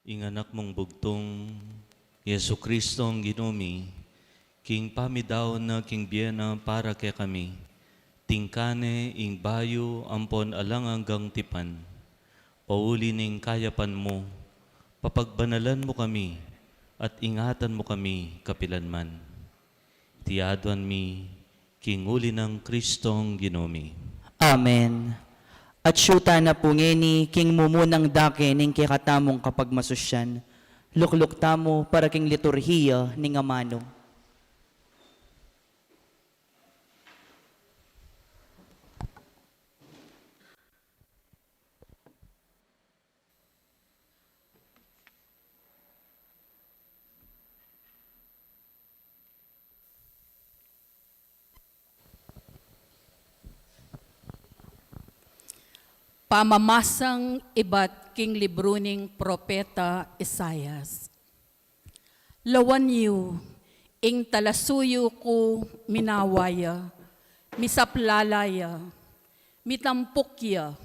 Inganak mong bugtong, Yesu Kristo ang ginumi, king pamidaw na king biyena para kay kami, tingkane ing bayo ampon alang hanggang tipan, pauli ning kayapan mo, papagbanalan mo kami, at ingatan mo kami kapilanman. Tiyaduan mi, king uli ng Kristong ginumi. Amen. At syuta na pungeni, king mumunang dake ning kikatamong kapag masusyan. Lukluk tamo para king liturhiya ning amano. Pamamasang iba't king libro ning propeta Isayas. Lawan yu, ing talasuyo ko minawaya, misaplalaya, mitampukya,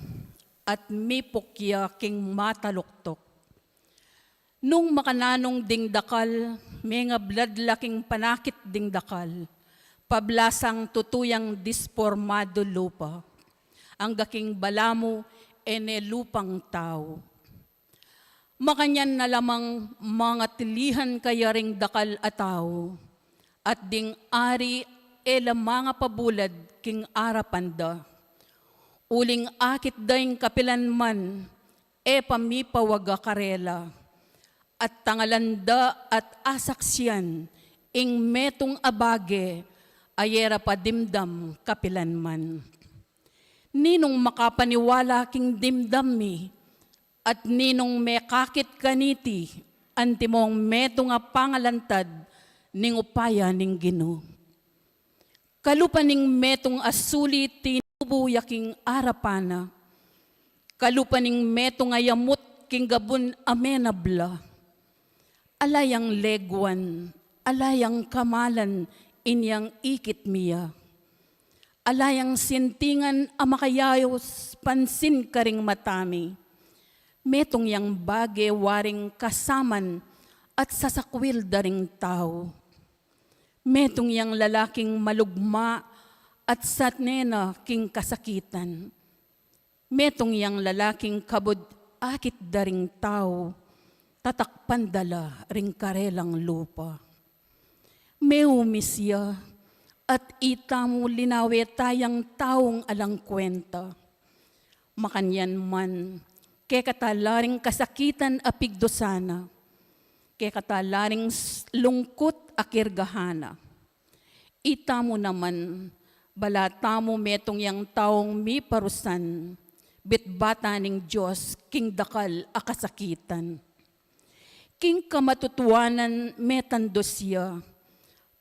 at mipukya king mataluktok. Nung makananong dingdakal, may nga bladlaking panakit dingdakal, pablasang tutuyang disformado lupa, ang gaking balamo ene lupang tao. Makanyan na lamang mga tilihan kaya ring dakal ataw, at ding ari ela mga pabulad king arapanda. Uling akit daing kapilanman, e pamipawaga karela, at tangalanda at asaksyan, ing metong abage, ayera padimdam kapilanman. Ninong makapaniwala king dimdami, at ninong mekakit kaniti, antimong metong nga pangalantad, ning upaya ning Ginoo. Kalupaning metong asuli tinubuya king arapana, kalupaning metong ayamot king gabun amenabla, alayang legwan, alayang kamalan, inyang ikit miya. Alayang sintingan amakayayos pansin karing matami. Metong yang bage waring kasaman at sasakwil daring tao. Metong yang lalaking malugma at satnena king kasakitan. Metong yang lalaking kabod akit daring tao, tatakpandala ring karelang lupa. Meumisya, at itamo linawe tayang taong alang kwenta. Makanyan man, kay katalaring kasakitan apigdosana, kay katalaring lungkot akirgahana. Itamo naman, balatamo metong yang taong mi parusan, bitbata ning Diyos, king dakal akasakitan. King kamatutuanan metandosya,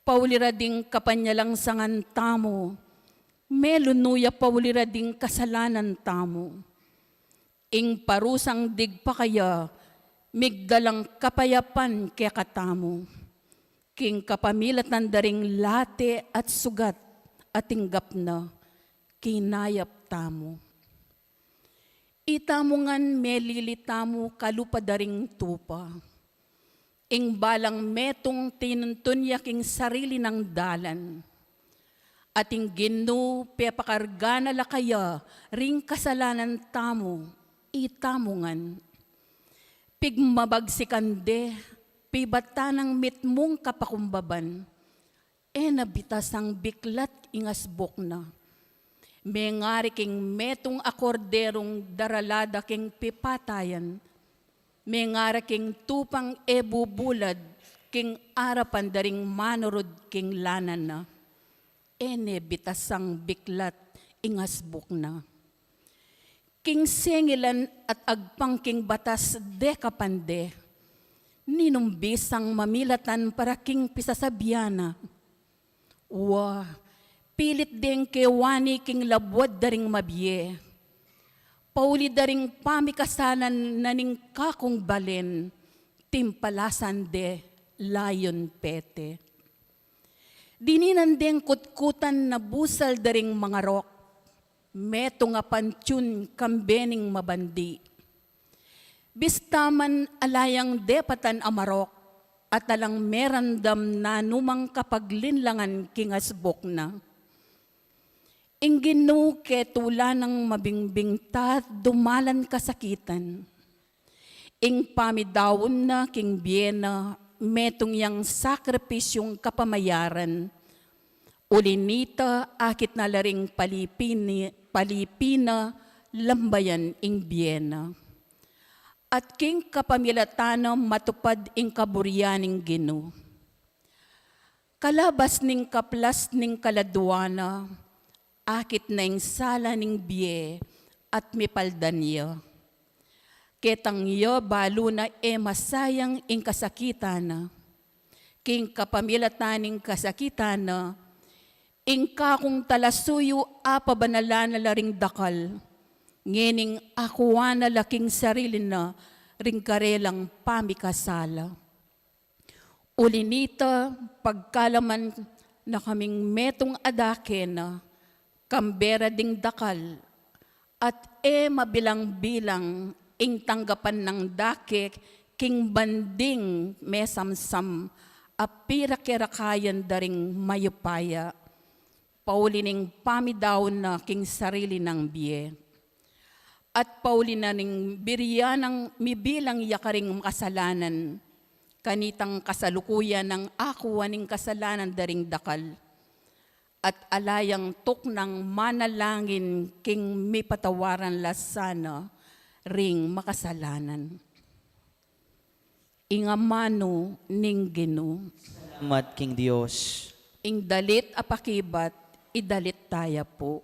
paulira ding kapanyalang sangan tamo, melunuya paulira ding kasalanan tamo. Ing parusang digpa kaya, migdalang kapayapan kaya katamo. King kapamilatan daring late at sugat at tinggap na, kinayap tamo. Itamongan melilitamo kalupadaring tupa. Ing balang metong tinuntunya king sarili ng dalan. Ating Ginoo pepakargana la kaya ring kasalanan tamo, itamongan. Pigmabagsikande, pibatanang mitmong kapakumbaban, e nabitasang biklat ingasbok na. Mengari king metong akorderong daralada king pipatayan, mengara king tupang ebubulad, king arapan daring manorod king lanan na. Ene bitasang biklat ingasbuk na. King sengilan at agpang king batas dekapande, ninumbisang mamilatan para king pisasabiana. Pilit ding kewani king labwad daring mabye. Pauli daring pamikasanan na ning kakong balen, timpalasan de layon pete. Dininan ding kutkutan na busal daring mga rok, meto nga pantyon kambening mabandi. Bistaman alayang depatan amarok at alang merandam na numang kapaglinlangan kingasbok na. Inginu ketula ng mabingbingta dumalan kasakitan. Ing pamidawon na king biyena metong yang sakripisyong kapamayaran. Ulinita akit na laring palipina lambayan ing biyena. At king kapamilatana matupad ing kaburyaning Gino. Kalabas ning kaplas ning kaladwana, akit na ing sala ning biye at mipaldan niya. Ketang iyo balo na masayang ing kasakitana. King kapamilataning kasakitana, ing kakong talasuyo apabanalan na laring dakal. Ngening akuwa na laking sarili na ring karelang pamikasala. Ulinita pagkalaman na kaming metong adake na kambera ding dakal at mabilang-bilang ing tanggapan ng dake king banding mesamsam apira kerakayan daring mayupaya. Paulining pamidaw na king sarili ng biye. At pauli na ning birya ng mibilang yakaring kasalanan, kanitang kasalukuyan ng akuaning kasalanan daring dakal, at alayang tuknang manalangin king mipatawaran lasana ring makasalanan. Ingamano ning Gino, Salamat King Dios. ing dalit apakibat, idalit taya po.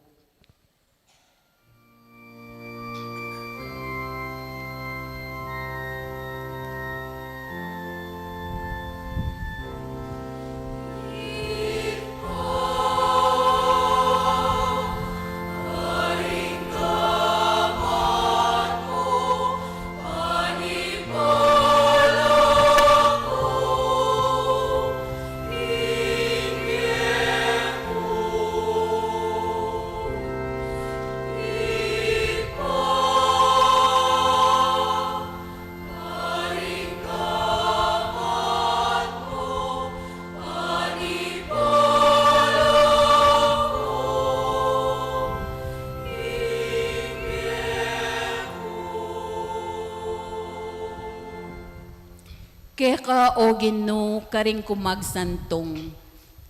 Keka o Gino karing kumagsantong,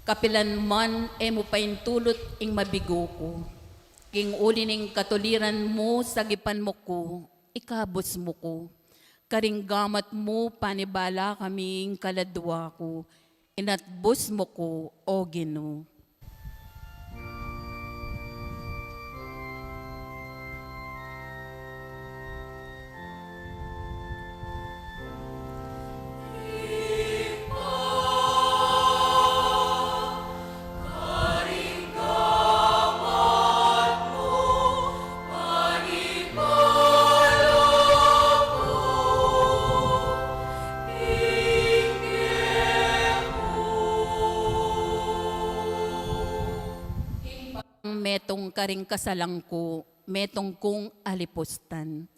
kapilan man mo paintulot ing mabigo ko. King uli ning katuliran mo sagipan mo ko, ikabos mo ko. Karing gamat mo panibala kaming kaladwa ko, inatbos mo ko o Gino. Metong karing kasalang ko, metong kong alipustan.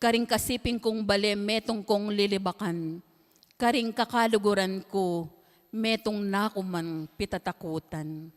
Karing kasiping kong bale, metong kong lilibakan. Karing kakaluguran ko, metong nakuman pitatakutan.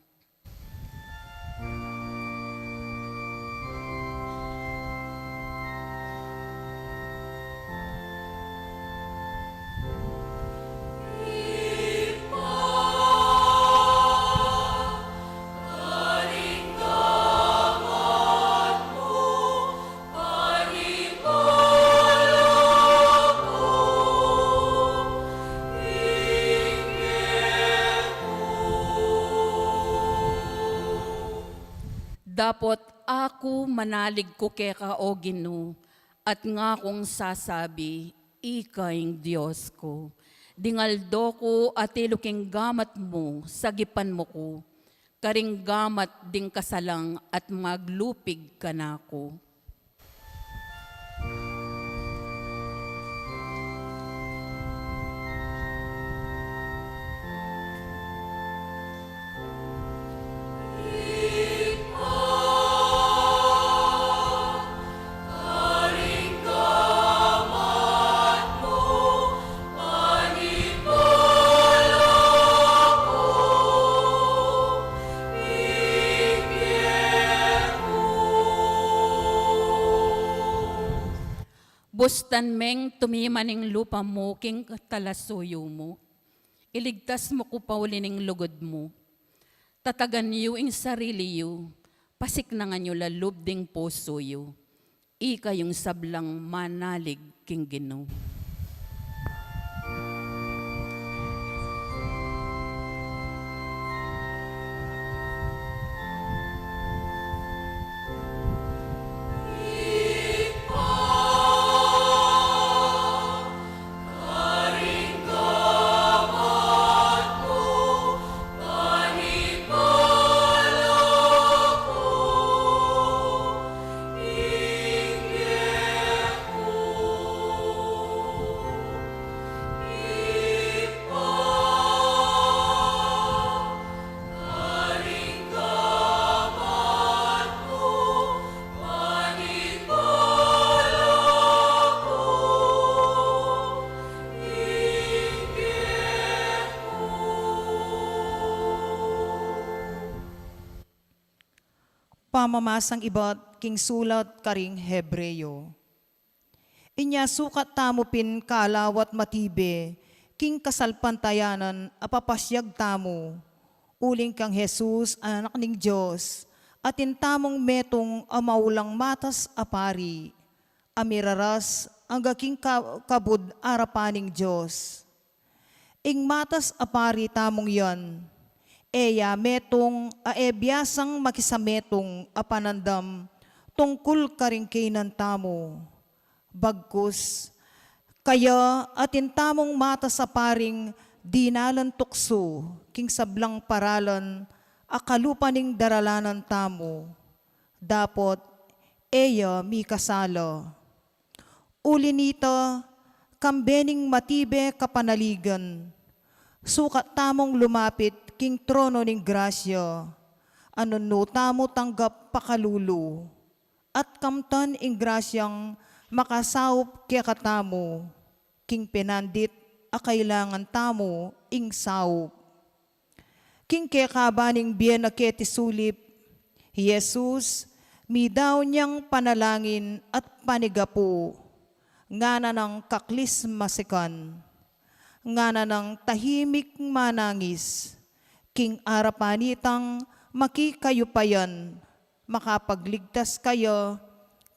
Dapot ako manalig ko keka o Gino, at nga kong sasabi, ikaing Diyos ko. Dingaldo ko at iluking gamat mo, sagipan mo ko. Karing gamat ding kasalang at maglupig ka na ko. Bustan meng tumimaning lupa mo, king talasuyo mo. Iligtas mo ko pauli ning lugod mo. Tatagan yu ing sarili yu, pasik na nga nyo lalub ding puso yu. Ika yung sablang manalig king Ginoo. Pamamasang iba't king sulat karing Hebreyo. Inya sukat tamo pin kalawat matibe, king kasalpantayanan apapasyag tamo, uling kang Jesus anak ning Diyos, atin tamong metong amaulang matas apari, amiraras ang gaking kabud arapaning Diyos. Ing matas apari tamong yan, eya metong aebyasang makisametong apanandam tungkol karingkinan tamo. Bagkus, kaya atin tamong mata sa paring dinalan tukso, king sablang paralan, akalupaning daralanan tamo. Dapot, eya mi kasala. Uli nita, kambening matibe kapanaligan, sukat tamong lumapit king trono ning grasya, anuno tamo tanggap pakalulu, at kamtan ing grasyang makasaup kaya katamo, king pinandit a kailangan tamo ing saup. King kaya kabaning biyan na keti sulip, Jesus, mi daw niyang panalangin at panigapo, ngana ng kaklis masikan, ngana ng tahimik manangis, king arapanitang makikayupayan, makapagligtas kayo,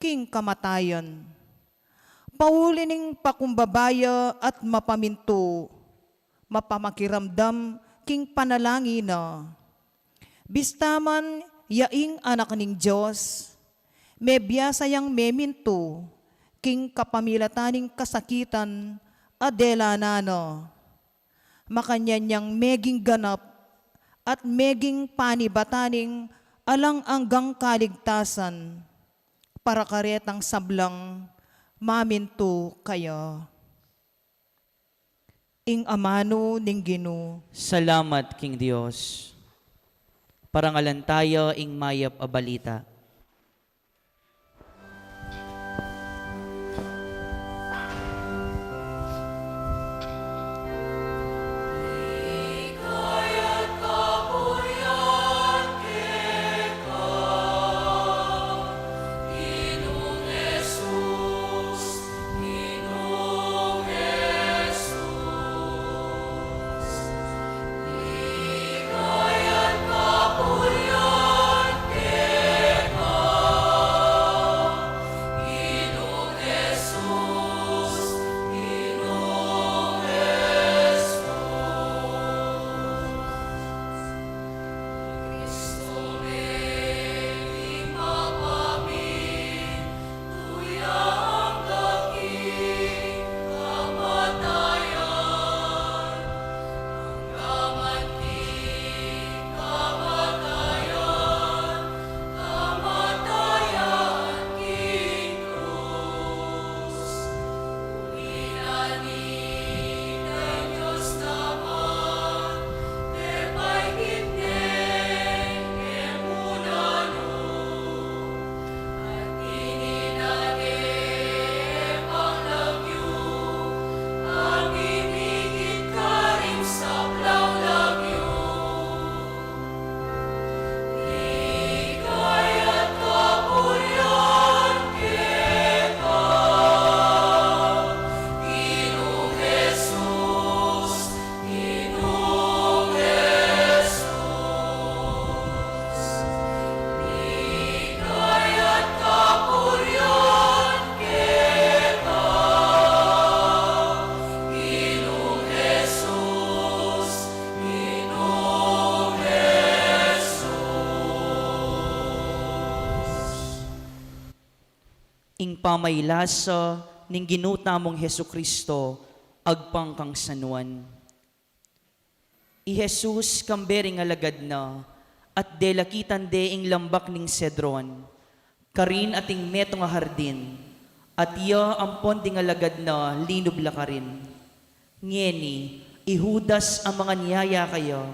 king kamatayan. Paulining pakumbabaya at mapaminto, mapamakiramdam, king panalangina. Bistaman yaing anak ning Diyos, mebiyasayang meminto, king kapamilataning kasakitan, adela nano. Makanyanyang meging ganap, at meging panibataning alang anggang kaligtasan, para karetang sablang maminto kaya. Ing amano ning Ginoo. Salamat, King Dios. Parangalan tayo ing mayap a balita. ing pamaylasa ning ginuta mong Hesu Kristo, agpang kang sanuan. I Jesus kambering alagad na, at delakitan de ing lambak ning Cedron, karin ating meto nga hardin, at iya ampon ding alagad na linubla ka rin. Ngeni, ihudas ang mga niyaya kayo,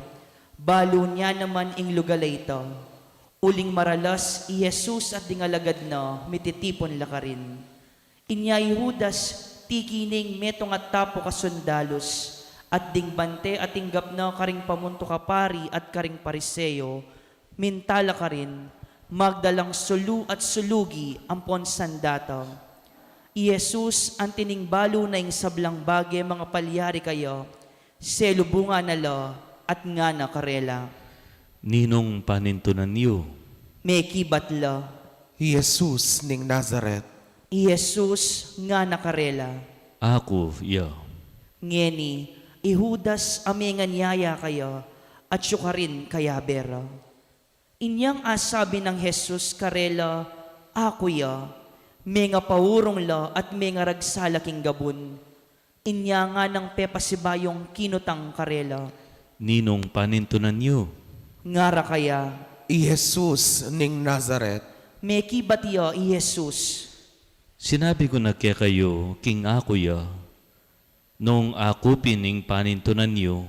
balo niya naman ing lugalay ito. Uling maralas, i Jesus at ding alagad na mititipon la ka rin. Inya ihudas, tikining metong at tapo kasundalos, at ding bante at tinggap na karing pamunto ka pari at karing pariseyo, mintala ka rin, magdalang sulu at sulugi ampon sandata. I Jesus ang tiningbalo na ing sablang bage mga palyari kayo, selubunga na lo at nga na karela. Ninong panintunan niyo, May kibat lo, Jesus ning Nazaret, I Jesus nga na karela. ako, iya. Ngeni, ihudas amengan niyaya kayo, at syukarin kaya bera. Inyang asabi ng Jesus karela, ako ya, may nga paurong la at may nga ragsalaking gabon. Inya nga ng pepasibayong kinutang karela. Ninong panintunan niyo, Ngara kaya, Jesus ning Nazaret, may kibatiya i Jesus. sinabi ko na kaya kayo, king ako ya, nung ako pining panintunan niyo,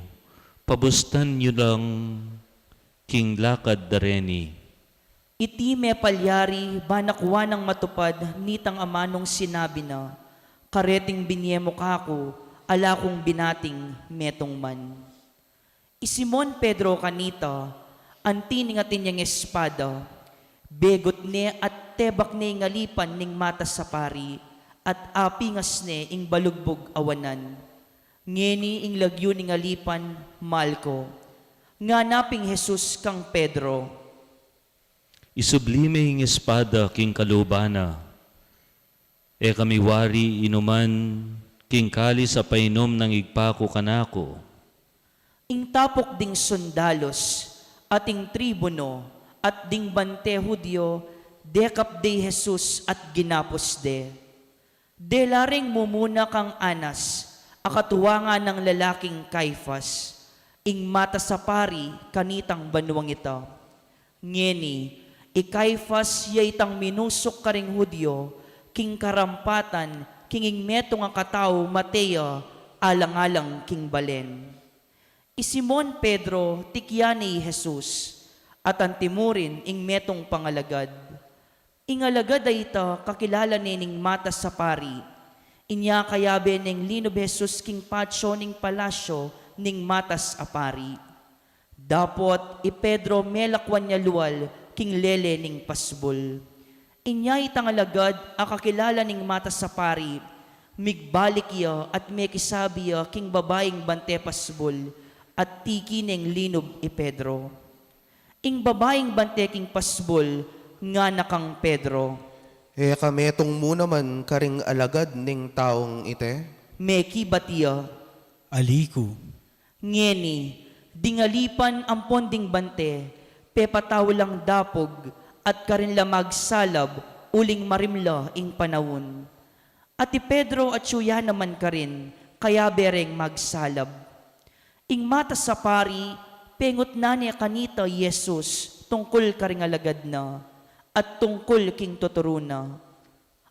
pabustan niyo lang king lakad dareni. Iti me palyari banakwa ng matupad nitang amanong sinabi na, kareting binyemo kako, ala kong binating metong man. Isimon Pedro kanita, antining atin niyang espada, begot ne at tebak ne ngalipan ning mata sa pari, at apingas ne ing balugbog awanan. Ngeni ing lagyo ning ngalipan, Malko. Nga naping Jesus kang Pedro, Isublime ing espada king kalubana, e kami wari inuman king kali sa painom ng igpako kanako. ing tapok ding sundalos, ating tribuno, at ding bante Hudyo, dekap de Jesus at ginapos de. De laring mumuna kang Anas, akatuwa nga ng lalaking Kaifas, ing mata sa pari kanitang banwang ito. Ngeni, Kaifas yay tang minusok karing Hudyo, king karampatan, kinging metong ang katao Mateo, alang-alang king balen. Simon Pedro, tikyan ni Jesus, at antimurin ing metong pangalagad. Ingalagad ay ito, kakilala nining mata sa pari. Inya kayabe ning linob Jesus king patso ning palasyo ning matas a pari. Dapot, Pedro melakwan niya luwal, king lele ning pasbol. Inya itangalagad, akakilala ning mata sa pari, migbalik iya at mekisabi iya king babaeng bante pasbol, at tiki ning linob Pedro. Ing babaeng bante king pasbol, nga nakang Pedro, e kametong mo naman karing alagad ning taong ite, meki batiya, Aliku, ngeni, dingalipan ampon ding bante, pepataw lang dapog, at karin lamag salab, uling marimla ing panawon. At Pedro at Suya naman karin, kaya bereng magsalab. Ing mata sa pari, pengot na niya kanita Jesus, tungkol karing alagad na, at tungkol king tuturuna.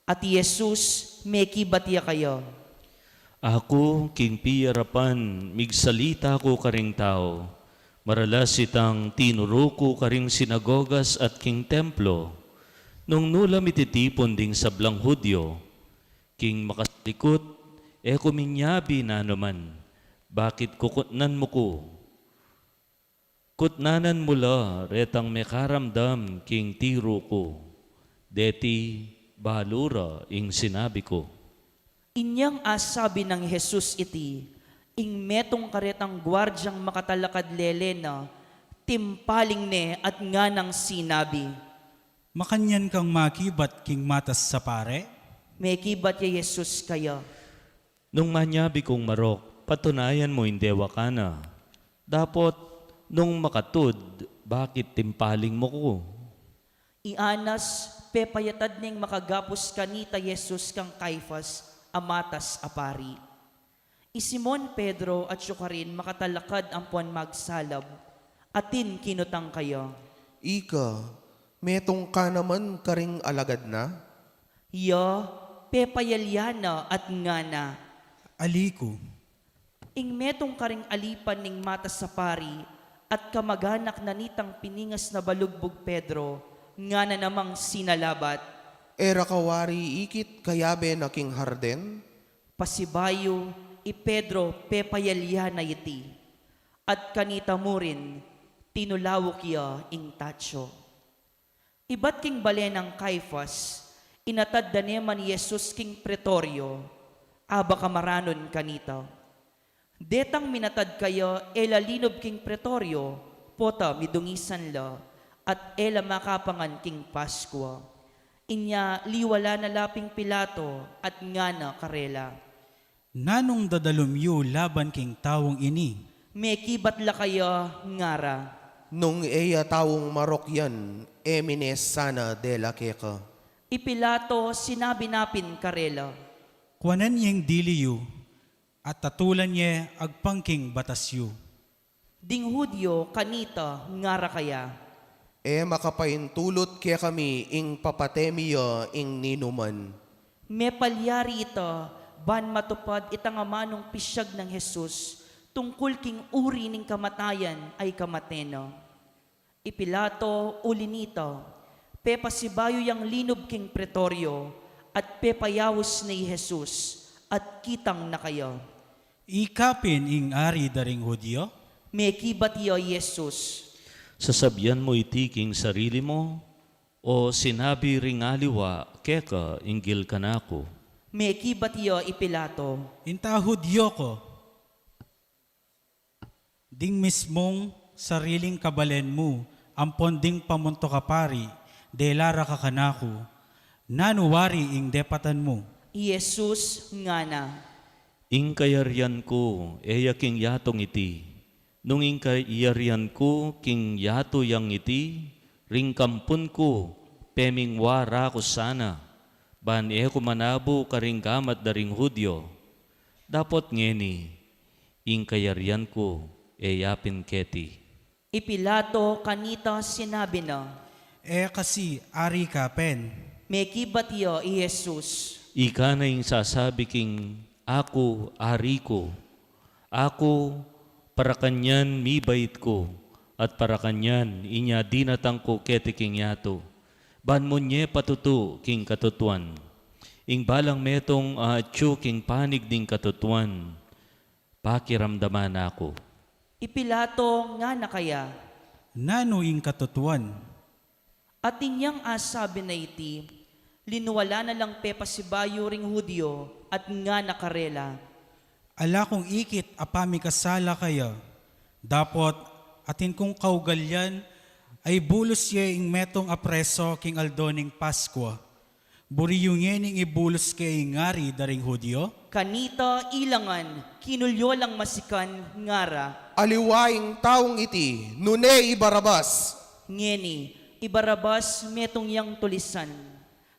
At Jesus, meki batiya kayo. Ako, king piyarapan, migsalita ko karing tao, maralas itang tinuro ko karing sinagogas at king templo, nung nula mititipon ding sablang Hudyo, king makasikot, kuminyabi na naman, bakit kukutnan mo ko? Kutnanan mula, retang may karamdam king tiro ko, deti balura ing sinabi ko. Inyang asabi ng Jesus iti, ing metong karetang gwardyang makatalakad lelena, timpaling ne at nga nang sinabi, makanyan kang makibat king matas sa pare? may kibat ya Jesus kaya. Nung manyabi kong marok, patunayan mo hindi wakana. Dapot, nung makatud, bakit timpaling mo ko? Ianas, pepayatad ning makagapos kanita Jesus kang Caifas, amatas apari. I Simon Pedro at Sukarin makatalakad ampuan magsalab, atin kinutang kayo. Ika, metong ka naman karing alagad na? Ya, pepayalyana at ngana. Aliko, Ing metong karing alipan ning matas sa pari at kamaganak na nitang piningas na balugbog Pedro, nga na namang sinalabat. Era kawari ikit kayabe na king harden? Pasibayo, i Pedro pepayalya na iti. At kanita mo rin, tinulawok ya ing tacho. Ibat king balenang Caifas, inatad daneman Jesus king pretorio, aba kamaranon kanita. Detang minatad kayo, ela linob king pretorio, pota midungisan la, at ela makapangan king Paskwa. Inya liwala na laping Pilato at ngana karela. nanong dadalumyo laban king tawong ini. May kibat la kayo ngara. Nung eya tawong marok yan, emines sana de la keka. Ipilato sinabi napin karela. Kuanan niyang diliyo, at tatulan niya agpangking batasyo. Ding Hudyo kanita ngara kaya. E makapaintulot kaya kami ing papatemiya ing ninuman. May palyari ito, ban matupad itangamanong pisyag ng Jesus, tungkol king uri ning kamatayan ay kamateno. Ipilato ulinito, pepasibayo yang linob king pretorio, at pepayawos ni Jesus, at kitang na kayo. Ikapin ing ari daring Hudyo, May kibat yo Jesus. Sasabyan mo itiking sarili mo, o sinabi ring aliwa, keka, inggil ka na ako. May kibat yo Ipilato. inta Hudyo ko. Ding mismong sariling kabalen mo, ampon ding pamunto ka pari, delara ka kanako, nanuwari ing depatan mo. Jesus ngana. Ing kayaryan ko, eya king yatong iti. Nung ing kayaryan ko, king yato yang iti, ring kampun ko, peming wara ko sana. Ban ko manabo karing gamat daring Hudyo. Dapot ngeni, ing kayaryan ko, eyapin keti. Ipilato kanita sinabi na. Kasi ari ka pen. May kibat yo Jesus. Ika na ing sasabi king, ako, ari ko. Ako, para kanyan mibait ko. At para kanyan, inya dinatang ko keti king yato. Ban mo nye patutu king katutuan. Ing balang metong atyo king panig ding katutuan. Pakiramdaman ako. Ipilato nga na kaya. Nano ing katutuan. At inyang asabi na iti, linuwala na lang pepasibayo ring Hudyo at nga nakarela. Ala kong ikit apami kasala kaya. Dapot atin kong kaugalyan ay bulos ye ing metong apreso king aldoning Paskwa. Buriyungin ing ibulos kay ngari daring Hudyo. Kanita ilangan, kinulyo lang masikan ngara. Aliwaing taong iti, nune ibarabas. Ngeni, ibarabas metong yang tulisan.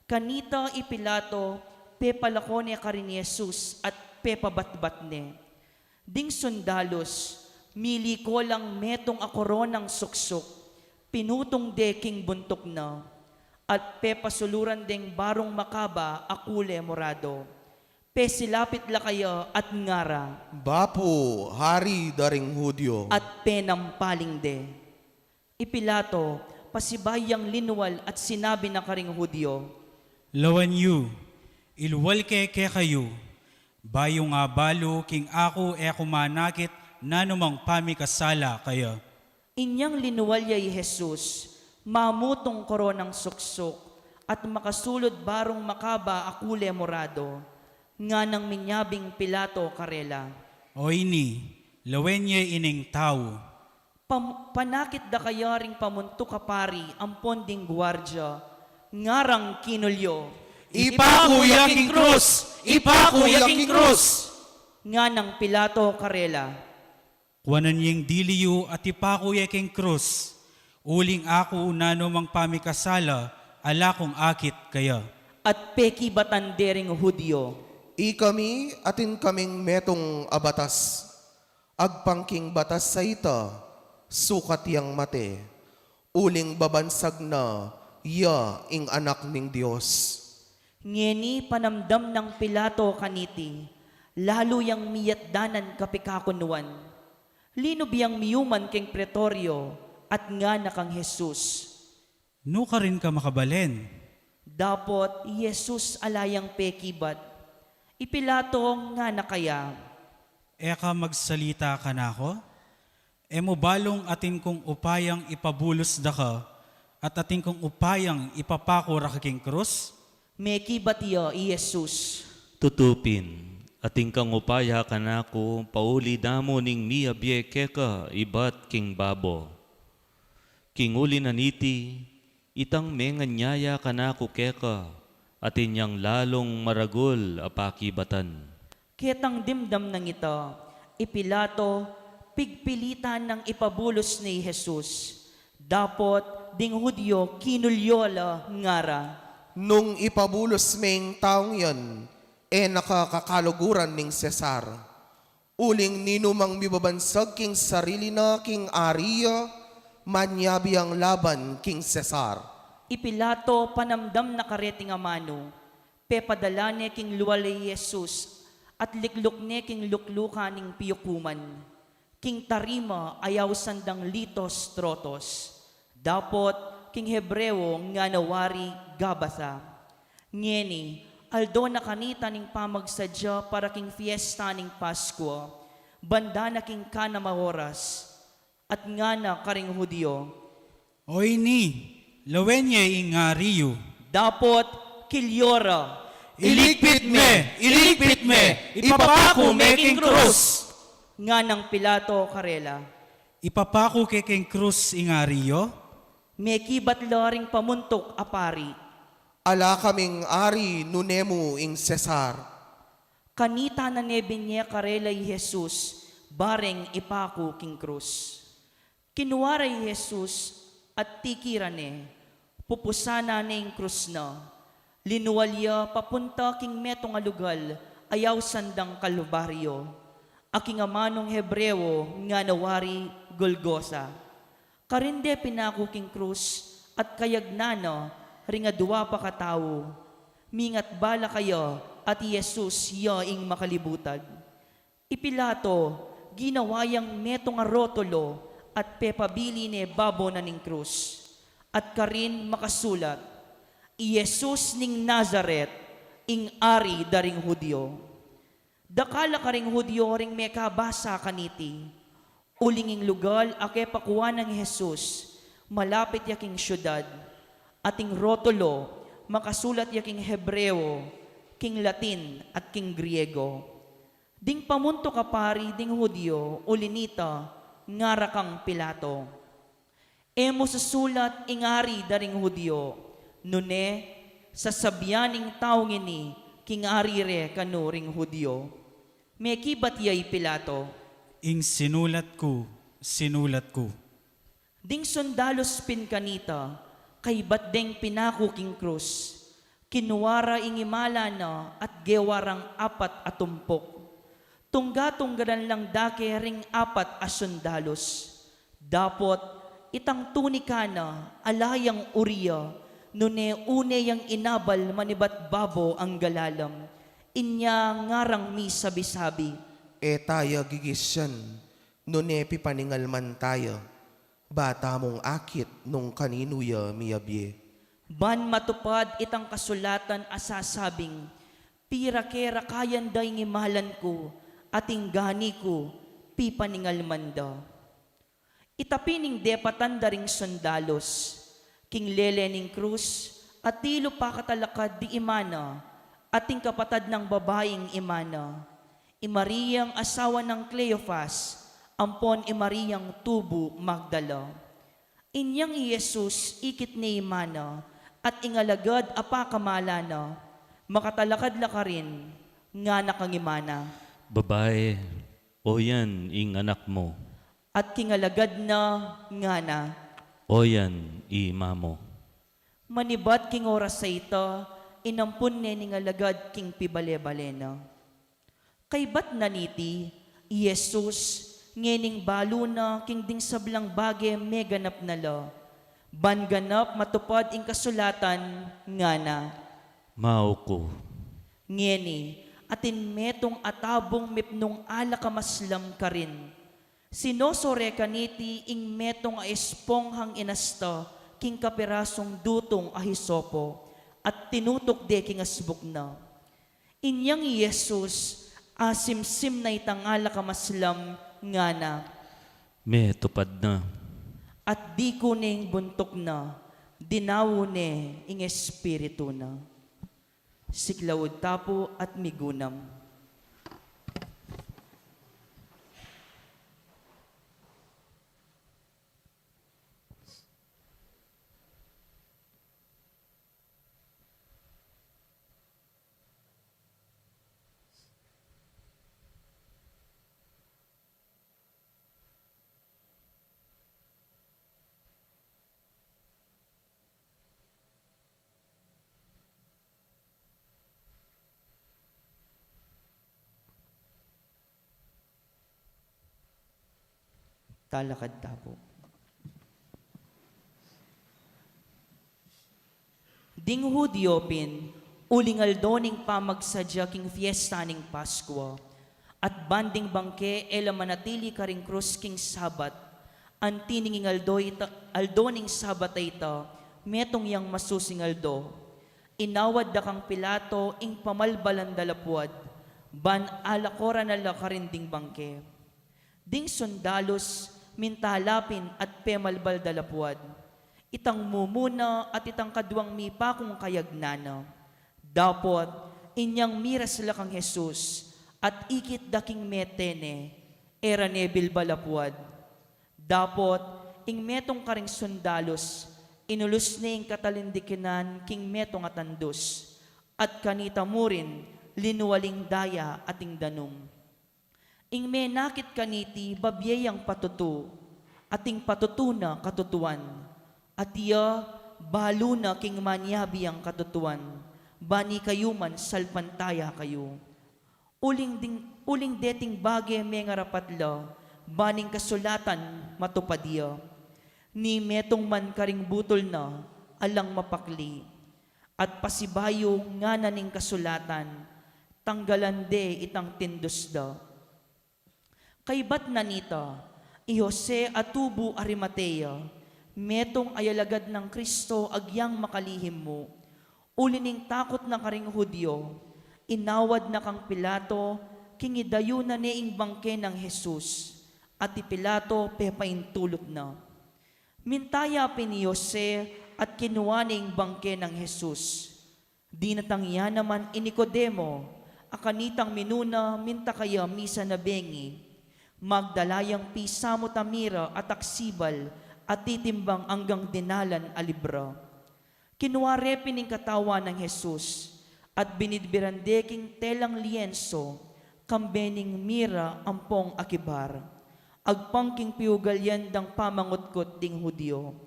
Kanita Ipilato, pepalako niya ka rin ni Jesus at pepabatbat ne. Ding sundalos, mili ko lang metong akoron ng suksok, pinutong deking buntok na, at pepasuluran ding barong makaba akule morado. Pesilapit la kayo at ngara, Bapo, hari daring Hudyo. at penampaling de. Ipilato, pasibayang linuwal at sinabi na karing Hudyo, Lawan yu, ilwal ke kayo. Bayo nga balo king ako kumanakit nanumang pamikasala kaya. inyang linuwalyay Jesus, mamutong koronang suksok, at makasulod barong makaba akule morado, nga nang minyabing Pilato karela. O ini, lawen ye ining tao. Panakit da kayaring pamunto kapari ang ponding gwardya, ngarang kinulyo. Ipakuya king krus! Ipakuya king krus! Nga nang Pilato karela. Kuanan yung diliyo at ipakuya king krus. Uling ako nanumang pamikasala ala kung akit kaya. at peki batandering Hudyo. Ikami atin kaming metong abatas, agpangking batas sa ita, sukat yang mate, uling babansag na, ya ing anak ning Diyos. Ngeni panamdam ng Pilato kaniti, lalo yang miyatdanan kapikakunuan. Lino biyang miyuman keng pretoryo, at nga na kang Jesus. No ka rin ka makabalen. Dapot, Jesus alayang pekibat. Ipilato nga na kaya. Eka magsalita ka na ako? E mo balong atin kong upayang ipabulos da ka, at atin kong upayang ipapakura ka king krus? Mekibat ya, Jesus. Tutupin, ating kang upaya ka na ko, pauli damo ning miyabye keka ibat king babo. King uli na niti, itang menganyaya ka na ko keka, atin yang lalong maragol apakibatan. Ketang dimdam ng ito, ipilato, pigpilitan ng ipabulos ni Jesus. Dapot, ding Hudyo, kinulyola ngara. Nung ipabulos ming taong yan, nakakakaluguran ning Cesar. Uling ninumang mibabansag king sarili na king Aria, manyabi ang laban king Cesar. Ipilato, panamdam na kareting amano, pepadala ni king luwalay Jesus, at liklok ni king lukluka ning piyukuman. King tarima ayaw sandang litos trotos. Dapot, king Hebreo nga nawari gabasa. Ngeni, aldo na kanita ning pamagsadya para king fiesta ning Pasko, banda na king kanamaoras, at nga na karing Hudyo. Oy ni, lawenye ing Riyo. Dapot, kilyora, Iligpit me, ipapako me king krus. nga ng Pilato karela. Ipapako ke king krus ing Riyo? May kibat laring pamuntok apari. Ala kaming ari nunemu ing Cesar. Kanita na nebinye karelay Jesus, bareng ipako king krus. Kinuwaray Jesus at tikirane, pupusana na ing krus na. Linuwalya papunta king metong alugal, ayaw sandang Kalbaryo. Aking amanong Hebreo nga nawari Golgosa. Karinde pinako king krus at kayagnana ringa duwa pa katao. Mingat bala kayo at Jesus ya ing makalibutad. Ipilato, ginawayang metong arotolo at pepabili ni babo na ning krus. At karin makasulat, Jesus ning Nazaret, ing ari daring Hudyo. Dakala karing Hudyo ring mekabasa kaniti. Ulinging lugal ake pakuha ng Jesus, malapit yaking syudad. Ating rotolo, makasulat yaking Hebreo, king Latin at king Griego. Ding pamunto kapari ding Hudyo, ulinita, ngara kang Pilato. Emo susulat ingari daring Hudyo, nune, sasabyaning taong ini, king arire kanuring Hudyo. Mekibat yay Pilato. Ing sinulat ko. Ding sundalos pinkanita, kay batdeng pinako king krus. Kinuwara ingimala na at gewarang apat atumpok. Tungga-tunggaran lang dake ring apat a sundalos. Dapot, itang tunika na, alayang uriya, nune une yang inabal manibat babo ang galalam. Inya ngarang mi sabi-sabi. Tayo gigisyan, nunepi paningalman tayo. Bata mong akit nung kaninuya miyabye. Ban matupad itang kasulatan asasabing, pira kera kayan day ngimalan ko, ating gani ko, pipaningalman da. Itapining depatan daring sandalos, king lele ning krus, at tilo pa katalakad di imana, ating kapatad ng babaeng imana. Imariyang asawa ng Cleophas, ampon imariyang tubo Magdala. Inyang Jesus ikit ni imana, at ingalagad apakamalana, makatalakad la ka rin, nga nakangimana. Babae, o yan ing anak mo, At kingalagad na nga na, o yan ima mo. Manibat king oras sa ita, inampun ne ning alagad king pibale-balena. Kay bat naniti, Jesus, ngening balo na king ding sablang bage meganap na la. Banganap matupad ing kasulatan nga na. Mauko. Ngeni, atin metong atabong mipnong ala kamaslam ka rin. Sinosore kaniti ing metong espong hang inasta king kapirasong dutong ahisopo at tinutok de king asbuk na. Inyang Jesus, asimsim na itangala kamaslam nga na. Me tupad na. At di ko ning buntok na, dinawo ne ing espiritu na. Siklawod tapo at migunam. Talakad tapo. Ding Hudyo pin, ulingal doning pamagsadya king fiesta ning Paskwa, at banding bangke ela manatili karing krus king Sabat, antininging aldoning Sabat ay ita, metong yang masusingaldo, inawad da kang Pilato ing pamalbalan dalapwad, ban alakora na la karinding bangke. Ding sundalos, mintalapin at pemalbal dalapwad. Itang mumuna at itang kadwang mipa kung kayagnana. Dapot, inyang miras la kang Jesus, at ikit daking metene, era nebil balapwad. Dapot, ing metong karing sundalos, inulus ni ing katalindikinan king metong atandos, at kanita mo rin, linuwaling daya ating danum. Ing menakit kaniti babyayang patutu, ating patutuna katutuan, at iya balo na king manyabi ang katutuan, bani kayo man salpantaya kayo. Uling deting bagay mga rapatla, baning kasulatan matupadiya, ni metong man karing butol na, alang mapakli, at pasibayo nga naning kasulatan, tanggalan de itang tindos da. Kay bat nanita, i Jose atubu Arimatea, metong ayalagad ng Kristo agyang makalihim mo, ulining takot na karing Hudyo, inawad na kang Pilato, kingidayo na neing bangke ng Jesus, at ti Pilato pepaintulot na. Mintaya ni Jose at kinuwaning bangke ng Jesus. Di natangya naman inikodemo, akanitang minuna minta kaya misa na bengi, magdalayang pisamo tamira at aksibal at titimbang anggang dinalan alibra. Kinuware pining katawa ng Jesus at binidbirandeking telang lienso, kambening mira ampong akibar. Agpangking piugalyan dang pamangutkot ding Hudyo.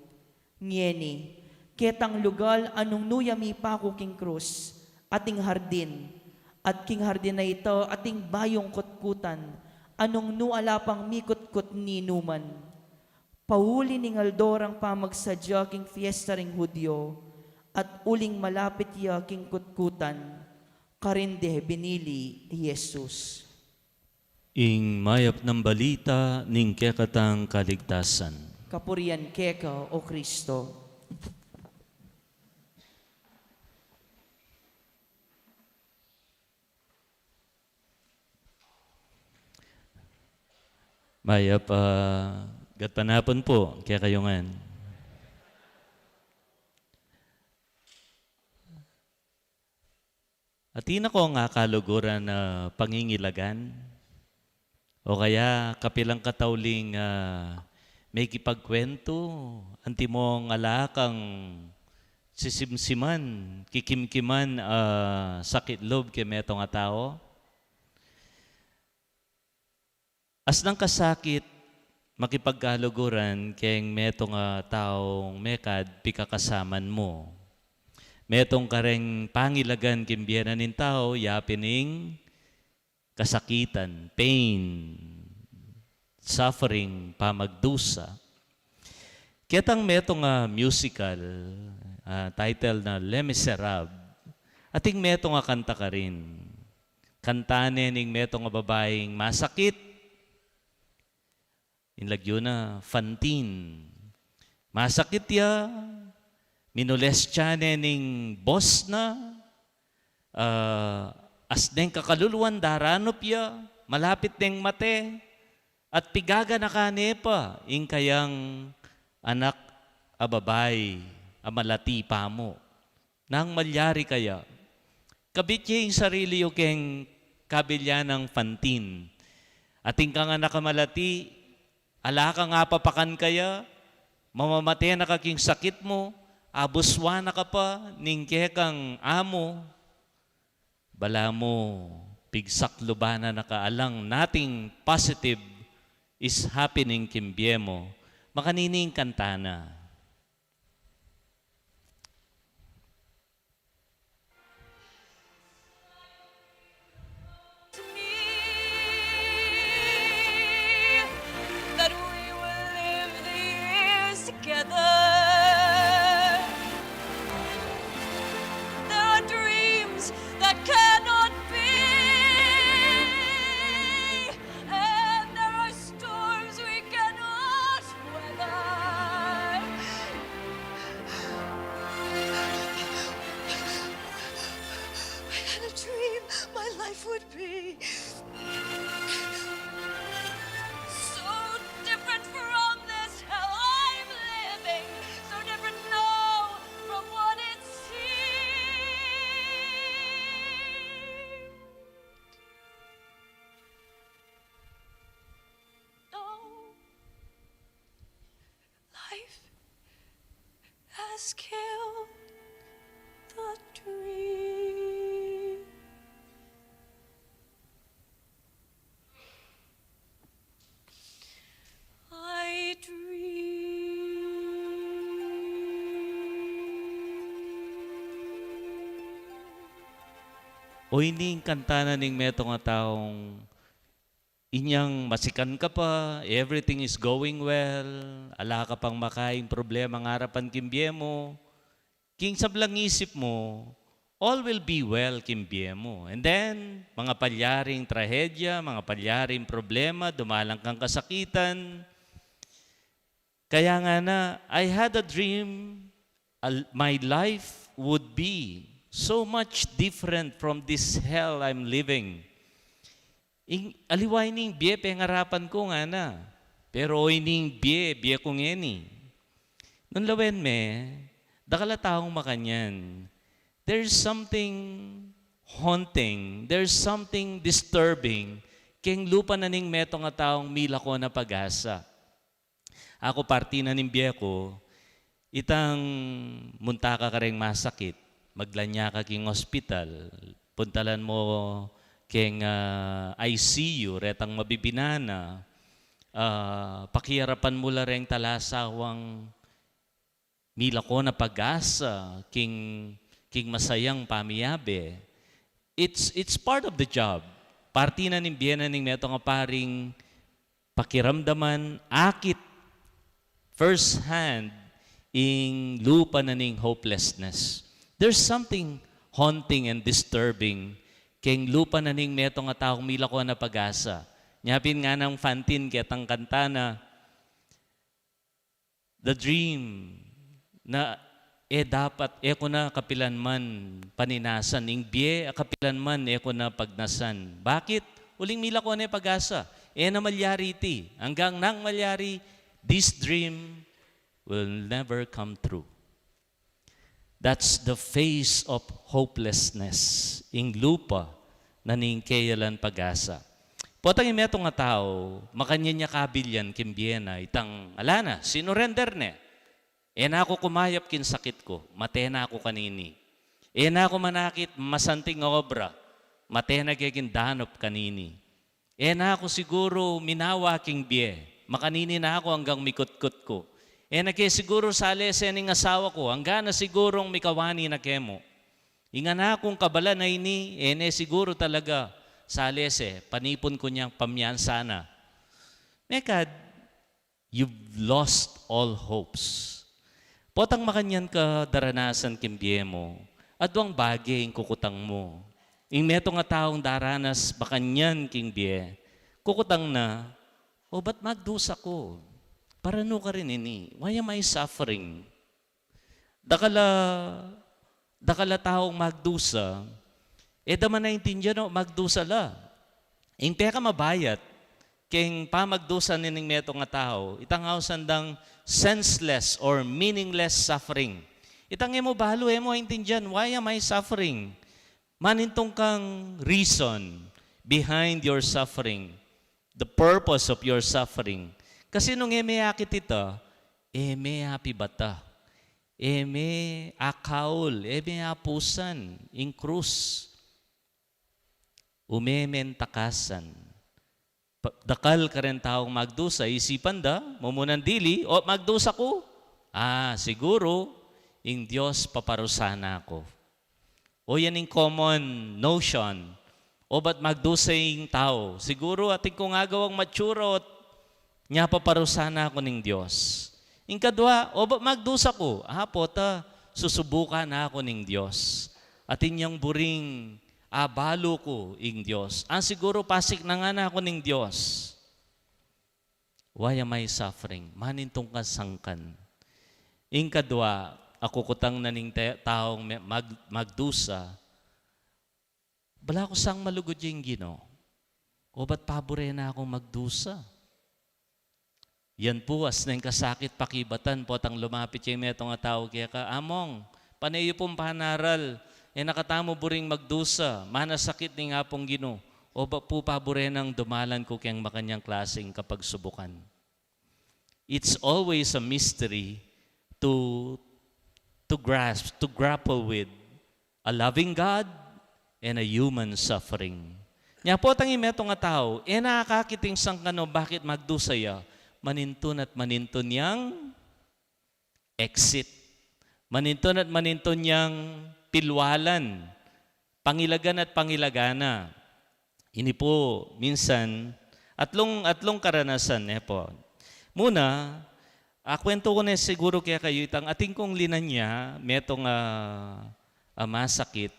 Ngeni, ketang lugal anong nuyami pako king krus, ating hardin, at king hardin na ito ating bayong kutkutan, anong nualapang mikot-kot ni numan. Pauli ning aldorang pamagsadya king fiesta ring Hudyo, at uling malapit ya king kutkutan, karinde binili Jesus. Ing mayap ng balita ning kekatang kaligtasan. Kapurian keka o Kristo. Mayap, gatpanapon po, kaya kayongan. Atina ko nga kaluguran na pangingilagan, o kaya kapilang katawling may kipagkwento, anti mo nga lakang sisimsiman, kikimkiman sakit loob kay metong nga tao. As nang kasakit, makipagkaluguran kayong meto nga taong mekad pikakasaman mo. metong kareng pangilagan kimbiyanan nin tao, yapining kasakitan, pain, suffering, pamagdusa. Kitang metong musical, title na Les Miserables, ating metong kanta ka rin. Kantane ning metong babaeng masakit, inlagyo na, Fantine. Masakit ya, minules siya ning boss na, asdeng kakaluluan daranop ya, malapit ning mate, at pigaga na kane pa, ing kayang anak ababay, amalati pa mo. Nang malyari kaya, kabit niya yung sarili yung keng kabilya ng Fantine. Ating ka nga nakamalati, ala ka nga papakan kaya, mamamate na kaking sakit mo, abuswa na ka pa, ningke kang amo, bala mo, pigsakluba na nakaalang nating positive is happening kimbye mo, makanining kantana. That we will live the years together. There are dreams that cannot be, and there are storms we cannot weather. I had a dream my life would be so different from this hell I'm living, so different now from what it seemed. No, life has killed the dream. I dream. O ining kantana ning meto nga taong inyang masikan ka pa, everything is going well, ala ka pang makaing problema ng harapan kimbye mo, king sablang isip mo, all will be well kimbye mo. And then, mga palyaring trahedya, mga palyaring problema, dumalang kang kasakitan. Kaya nga na, I had a dream, my life would be so much different from this hell I'm living. Aliway ning biye, pengarapan ko nga na. Pero oy ning biye ko ngeni. Nung lawen me, dakala taong makanyan, there's something haunting, there's something disturbing, keng lupa na ning meto nga taong mila ko na pag-asa. Ako parti na ning biye ko, itang munta ka kareng masakit, maglanya ka king hospital, puntalan mo keng ICU, retang mabibinana, pakiharapan mo la reng talasawang mila ko na pag-asa, king masayang pamiyabe. It's part of the job. Parti na ning biyena ning meto nga paring pakiramdaman, akit, first hand, ing lupa na ning hopelessness. There's something haunting and disturbing keng lupa na ning meto nga taong mila ko na pag-asa. Nyapin nga ng Fantine ketang kanta na, the dream na dapat ko na kapilan man paninasan, ing biye kapilan man ko na pagnasan. Bakit? Uling mila ko na pag-asa. Na malyari iti. Hanggang nang malyari, this dream will never come true. That's the face of hopelessness ing lupa na ning kayalan pag-asa. Potang imeto nga tao, makanya niya kabilyan kimbiyena, itang alana, sinurrender ne. Na ako kumayap kin sakit ko, mate na ako kanini. Na ako manakit, masanting obra, mate na kagin danop kanini. Na ako siguro minawa king biye, makanini na ako hanggang mikot-kot ko. Siguro sa alese ning asawa ko, hanggang na sigurong mikawani na kemo. Inga na akong kabala na ini, siguro talaga sa alese, panipon ko niyang pamyansa na. Nekad, you've lost all hopes. Potang makanyan ka daranasan kimbye mo, at duang bagay ang kukutang mo. Ing meto nga taong daranas bakanyan kimbye, kukutang na, o ba't magdusa ko? Parano ka rin ini? Why am I suffering? Dakala taong magdusa, daman na intindihan o magdusa la. Ing peka mabayat, keng pamagdusa nining meto nga tao, itang sandang senseless or meaningless suffering. Itang mo balo, mo intindihan, why am I suffering? Manintong kang reason behind your suffering, the purpose of your suffering. Kasi nung akit ito, may happy bata, may akaul, may apusan, in krus, umementakasan. Dakal ka rin taong magdusa, isipan da, mumunan dili, o magdusa ko. Siguro, ing Diyos paparusana ako. O yan yung common notion. O ba't magdusa yung tao? Siguro ating kung agawang maturot, niya paparusana ako ng Diyos. Ing kadwa, o ba't magdusa ko? Pota, susubukan na ako ng Diyos. At inyang buring abalo ko ing Diyos. Siguro pasik na nga na ako ng Diyos. Why am I suffering? Manintong kasangkan. Ing kadwa, ako kutang naning taong magdusa, bala ko sang malugod yung Gino. O ba't pabore na akong magdusa? Yan po, as na yung kasakit pakibatan po, tang lumapit yung metong nga tao kaya ka, among, panayo pong panaral, nakatamo buring magdusa, manasakit ni nga pong Gino, o ba po pabore ng dumalan ko kayang makanyang klaseng kapag subukan. It's always a mystery to grasp, to grapple with a loving God and a human suffering. Nya po tang imeto nga tao, nakakakiting sang kano bakit magdusaya, maninton at maninton yang exit. Maninton at maninton yang pilwalan, pangilagan at pangilagana. Ini po minsan atlong karanasan po. Muna, kwento ko na siguro kaya kayo itang ating kong linan niya, metong masakit.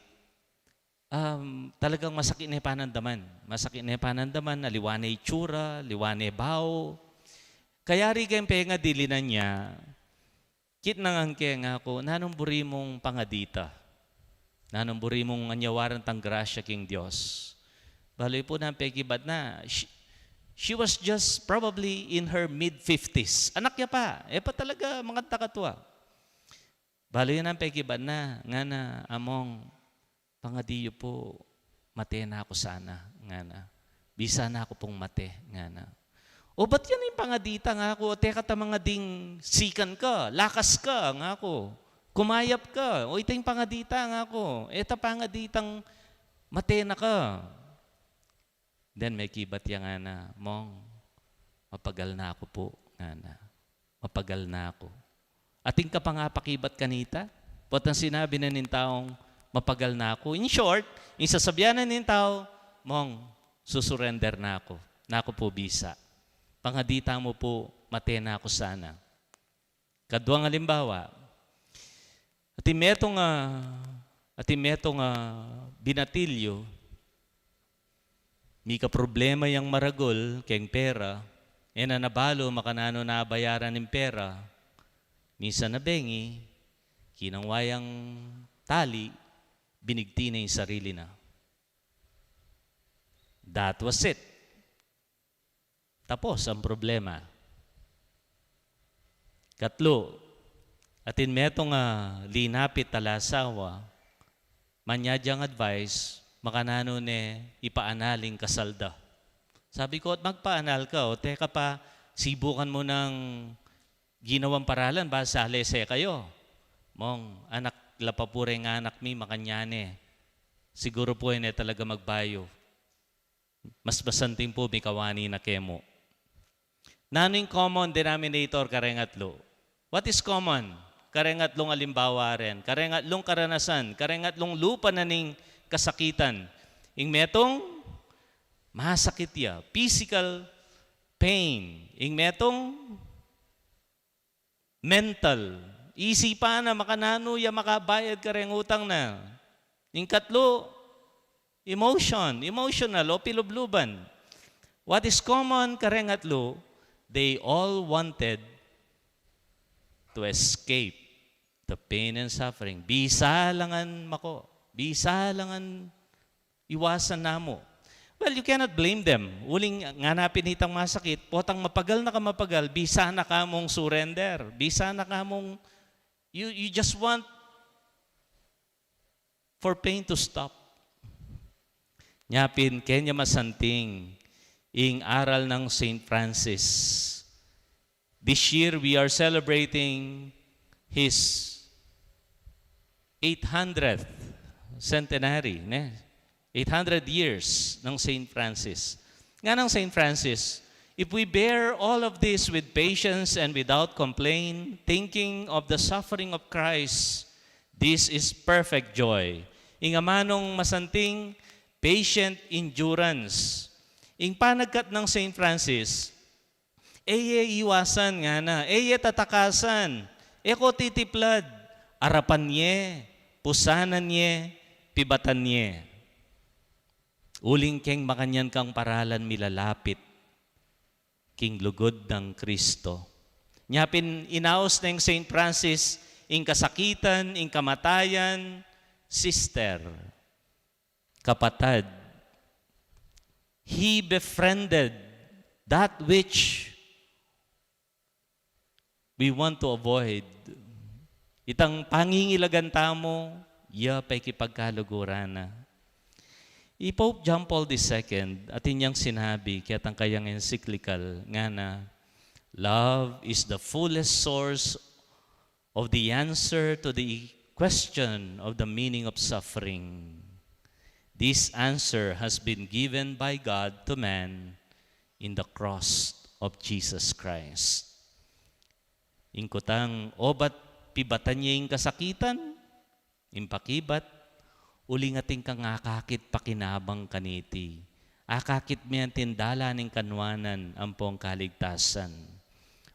Talagang masakit na panandaman. Masakit na panandaman, liwanay tsura, liwanay bao. Kaya rin kayong penga dilinan niya, kit nang kaya nga ako, nanong buri mong pangadita. Nanong buri mong anyawaran tang grasya king Diyos. Baloy po ng pegibad na, she was just probably in her mid-50s. Anak niya pa. Pa talaga, mga takatwa. Baloy ng pegibad na, nga na, among, pangadiyo po, mate na ako sana. Nga na. Bisa na ako pong mate. Nga na. O ba't yan yung pangadita nga ako? Teka ta mga ding sikan ka, lakas ka nga ako. Kumayap ka. O ito yung pangadita nga ako. Eta pangaditang mate na ka. Then may kibat yan nga na, mong, mapagal na ako po. Nga na. Mapagal na ako. Ating ka pa nga pakibat kanita? Pot ang sinabi na nin taong mapagal na ako. In short, yung sasabihan na nin tao, mong, susurrender na ako. Na ako po bisa. Pangadita mo po, mate na ako sana. Kaduang halimbawa, atimetong binatilyo, may kaproblema yung maragol, keng pera, na nabalo, makanano na bayaran ng pera, minsan na bengi, kinangwayang tali, binigti na yung sarili na. That was it. Tapos ang problema. Katlo, atin metong linapit talasawa, manyadyang advice, makanano ipaanaling kasalda. Sabi ko, at magpaanal ka, o teka pa, sibukan mo ng ginawang paralan, ba sa alese kayo. Mong, anak, lapapure nga anak mi, makanyane. Siguro po yun talaga magbayo. Mas basanting po, may kawani na kemo. Naning common denominator karengatlo. What is common? Karengatlong alimbawa rin, karengatlong karanasan, karengatlong lupa na ning kasakitan. Ing metong masakit ya, physical pain. Ing metong mental, isipan na makanano ya makabayad ka rin utang na. Ing katlo, emotional o pilubluban. What is common karengatlo, they all wanted to escape the pain and suffering. Bisa langan mako. Bisa langan iwasan namo. Well, you cannot blame them. Uling nganapin hitang masakit, potang mapagal na ka mapagal, bisa na ka mong surrender. Bisa na ka mong, you just want for pain to stop. Nyapin, kenya masanting, ing aral ng St. Francis. This year, we are celebrating his 800th centenary, 800 years ng St. Francis. Nga ng St. Francis, if we bear all of this with patience and without complaint, thinking of the suffering of Christ, this is perfect joy. Ing amanong masanting, patient endurance. Ing panagkat ng St. Francis, iwasan nga na, tatakasan, eko titiplad, arapan niye, pusanan niye, pibatan niye. Uling keng makanyan kang paralan milalapit, king lugod ng Kristo. Nyapin inaos ng St. Francis, ing kasakitan, ing kamatayan, sister, kapatad. He befriended that which we want to avoid. Itang pangingilagan tamo, pa'y kipagkaluguran na. Pope John Paul II, atin niyang sinabi, kaya tang kayang encyclical, nga na, love is the fullest source of the answer to the question of the meaning of suffering. This answer has been given by God to man in the cross of Jesus Christ. Ingkutang, obat pibatan niya yung kasakitan, impakibat, uling ating kang akakit pakinabang kaniti. Akakit miyan tindala ning kanwanan ampong kaligtasan.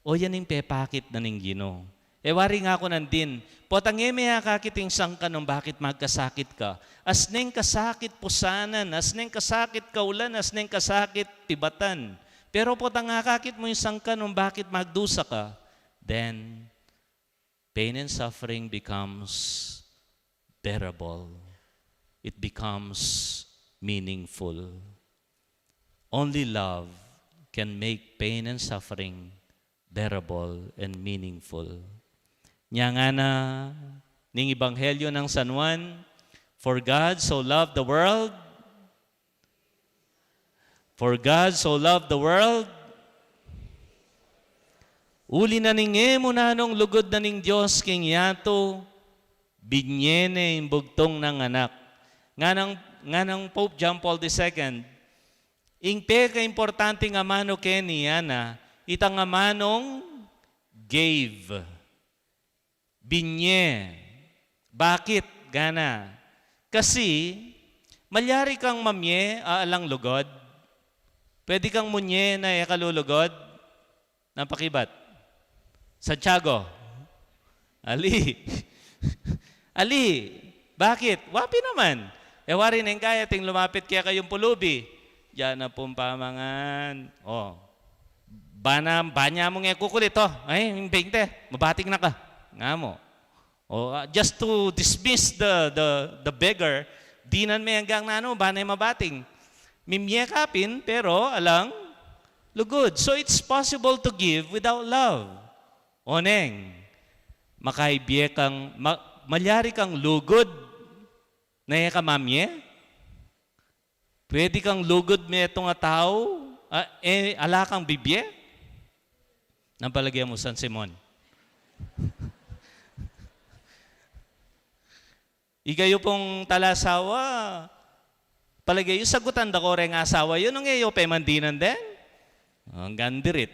O yan yung pepakit na ning Gino. Wari nga ako nandin, potang may akakiting sangka nung bakit magkasakit ka. As neng kasakit pusanan, as neng kasakit kaulan, as neng kasakit pibatan. Pero potang akakit mo yung sangka nung bakit magdusa ka, then pain and suffering becomes bearable. It becomes meaningful. Only love can make pain and suffering bearable and meaningful. Nya nga na ning Ebanghelyo ng San Juan, for God so loved the world, uli na ning mo na nung lugod na ning Diyos king yato, binyene yung bugtong ng anak. Nga ng Pope John Paul II, ing peka importante nga mano keni yana, itang nga manong gave. Binye. Bakit? Gana. Kasi, malyari kang mamye, aalang lugod. Pwede kang munye na ikalulugod. Napakibat. Santiago. Ali. Ali. Bakit? Wapi naman. Wari neng kaya ting lumapit kaya kayong pulubi. Diyan na pong pamangan. Banya mo nga kukulit. Ay, 20. Mabating na ka. Nga mo. Just to dismiss the beggar, dinan may hanggang nano, banay mabating. Mimyekapin, pero alang lugod. So it's possible to give without love. Oneng, makaibye kang, malyari kang lugod na yakamamye. Pwede kang lugod may itong tao, ala kang bibye. Nampalagyan mo, San Simon. Igayo pong talasawa, palagay yung sagutan da ko rin asawa, yun ang iyo pa mandinan din. Ang gandirit.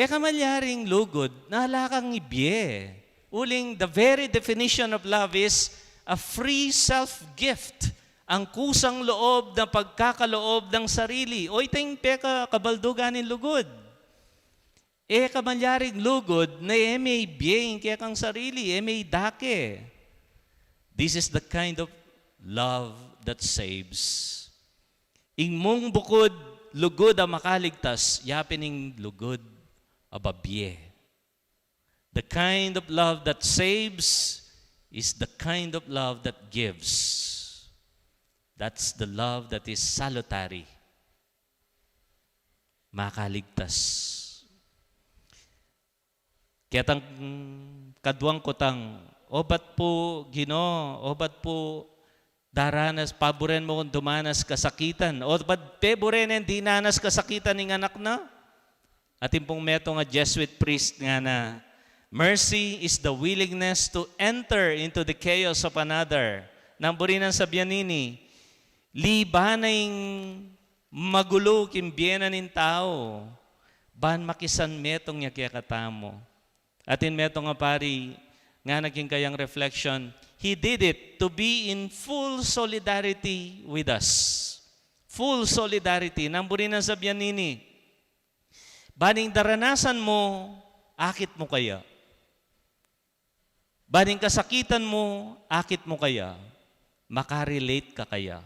kamalyaring lugod, nala kang ibye. Uling, the very definition of love is a free self-gift. Ang kusang loob na pagkakaloob ng sarili. O iting peka kabalduganin lugod. Kamalyaring lugod na may biyeng kaya kang sarili, may dake. This is the kind of love that saves. Ing mong bukod, lugod ang makaligtas, yapining lugod ababye. The kind of love that saves is the kind of love that gives. That's the love that is salutary. Makaligtas. Kaya tang kadwang ko tang, obat po Ginoo, obat po daranas, paboren mo kung dumanas kasakitan. Obat peboren di nanas kasakitan ng anak na. Atin pong meto nga Jesuit priest nga na, mercy is the willingness to enter into the chaos of another. Namburinan sa biyanini, libanay magulo kimbiyenan ng tao, ban makisan metong niya kaya katamo. Atin metong nga pari, nga naging kayang reflection, He did it to be in full solidarity with us. Full solidarity. Namburinan sa biyanini, baning daranasan mo, akit mo kaya? Baning kasakitan mo, akit mo kaya? Makarelate ka kaya?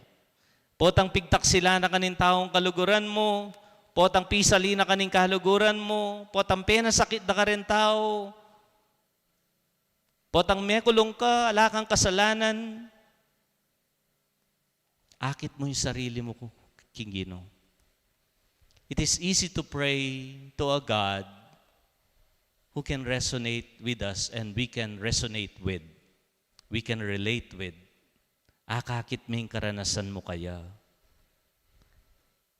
Potang pigtak sila na kanin taong kaluguran mo, potang pisali na kaning kaluguran mo, potang pena sakit na ka rin tao, potang mekulong ka, alakang kasalanan, akit mo yung sarili mo, King Ginoo. It is easy to pray to a God who can resonate with us and we can resonate with. We can relate with. Akakit mo yung karanasan mo kaya.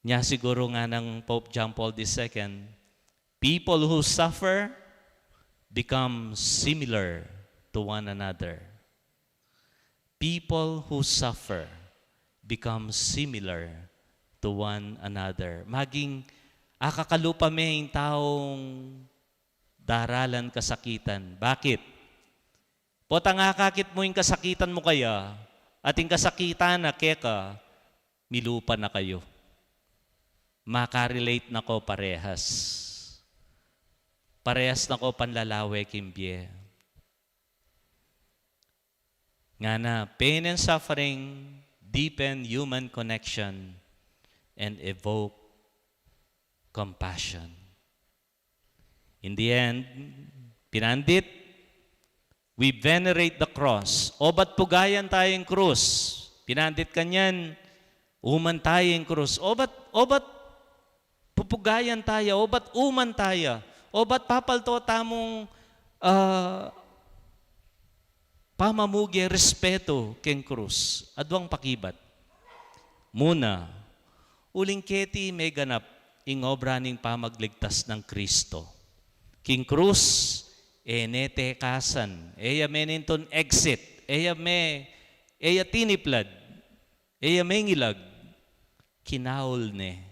Nya siguro nga ng Pope John Paul II, people who suffer become similar to one another. People who suffer become similar to one another. Maging akakalupa may yung taong daralan kasakitan. Bakit? Potang akakit mo yung kasakitan mo kaya, at yung kasakitan na keka, milupa na kayo. Makarelate na ko parehas. Parehas na ko panlalawe kimbye. Nga na, pain and suffering deepen human connection and evoke compassion. In the end, pinandit, we venerate the cross. O ba't pugayan tayong krus? Pinandit kanyan, uman tayong krus. O ba't pupugayan tayo? O ba't uman tayo? O ba't papalto tamong pamamugi, respeto ken krus? Adwang pakibat. Muna, uling keti may ganap ing obra ning pamagligtas ng Kristo. King krus, nete kasan, eya meninton exit, eya tiniplad, eya mengilag, kinaul ne.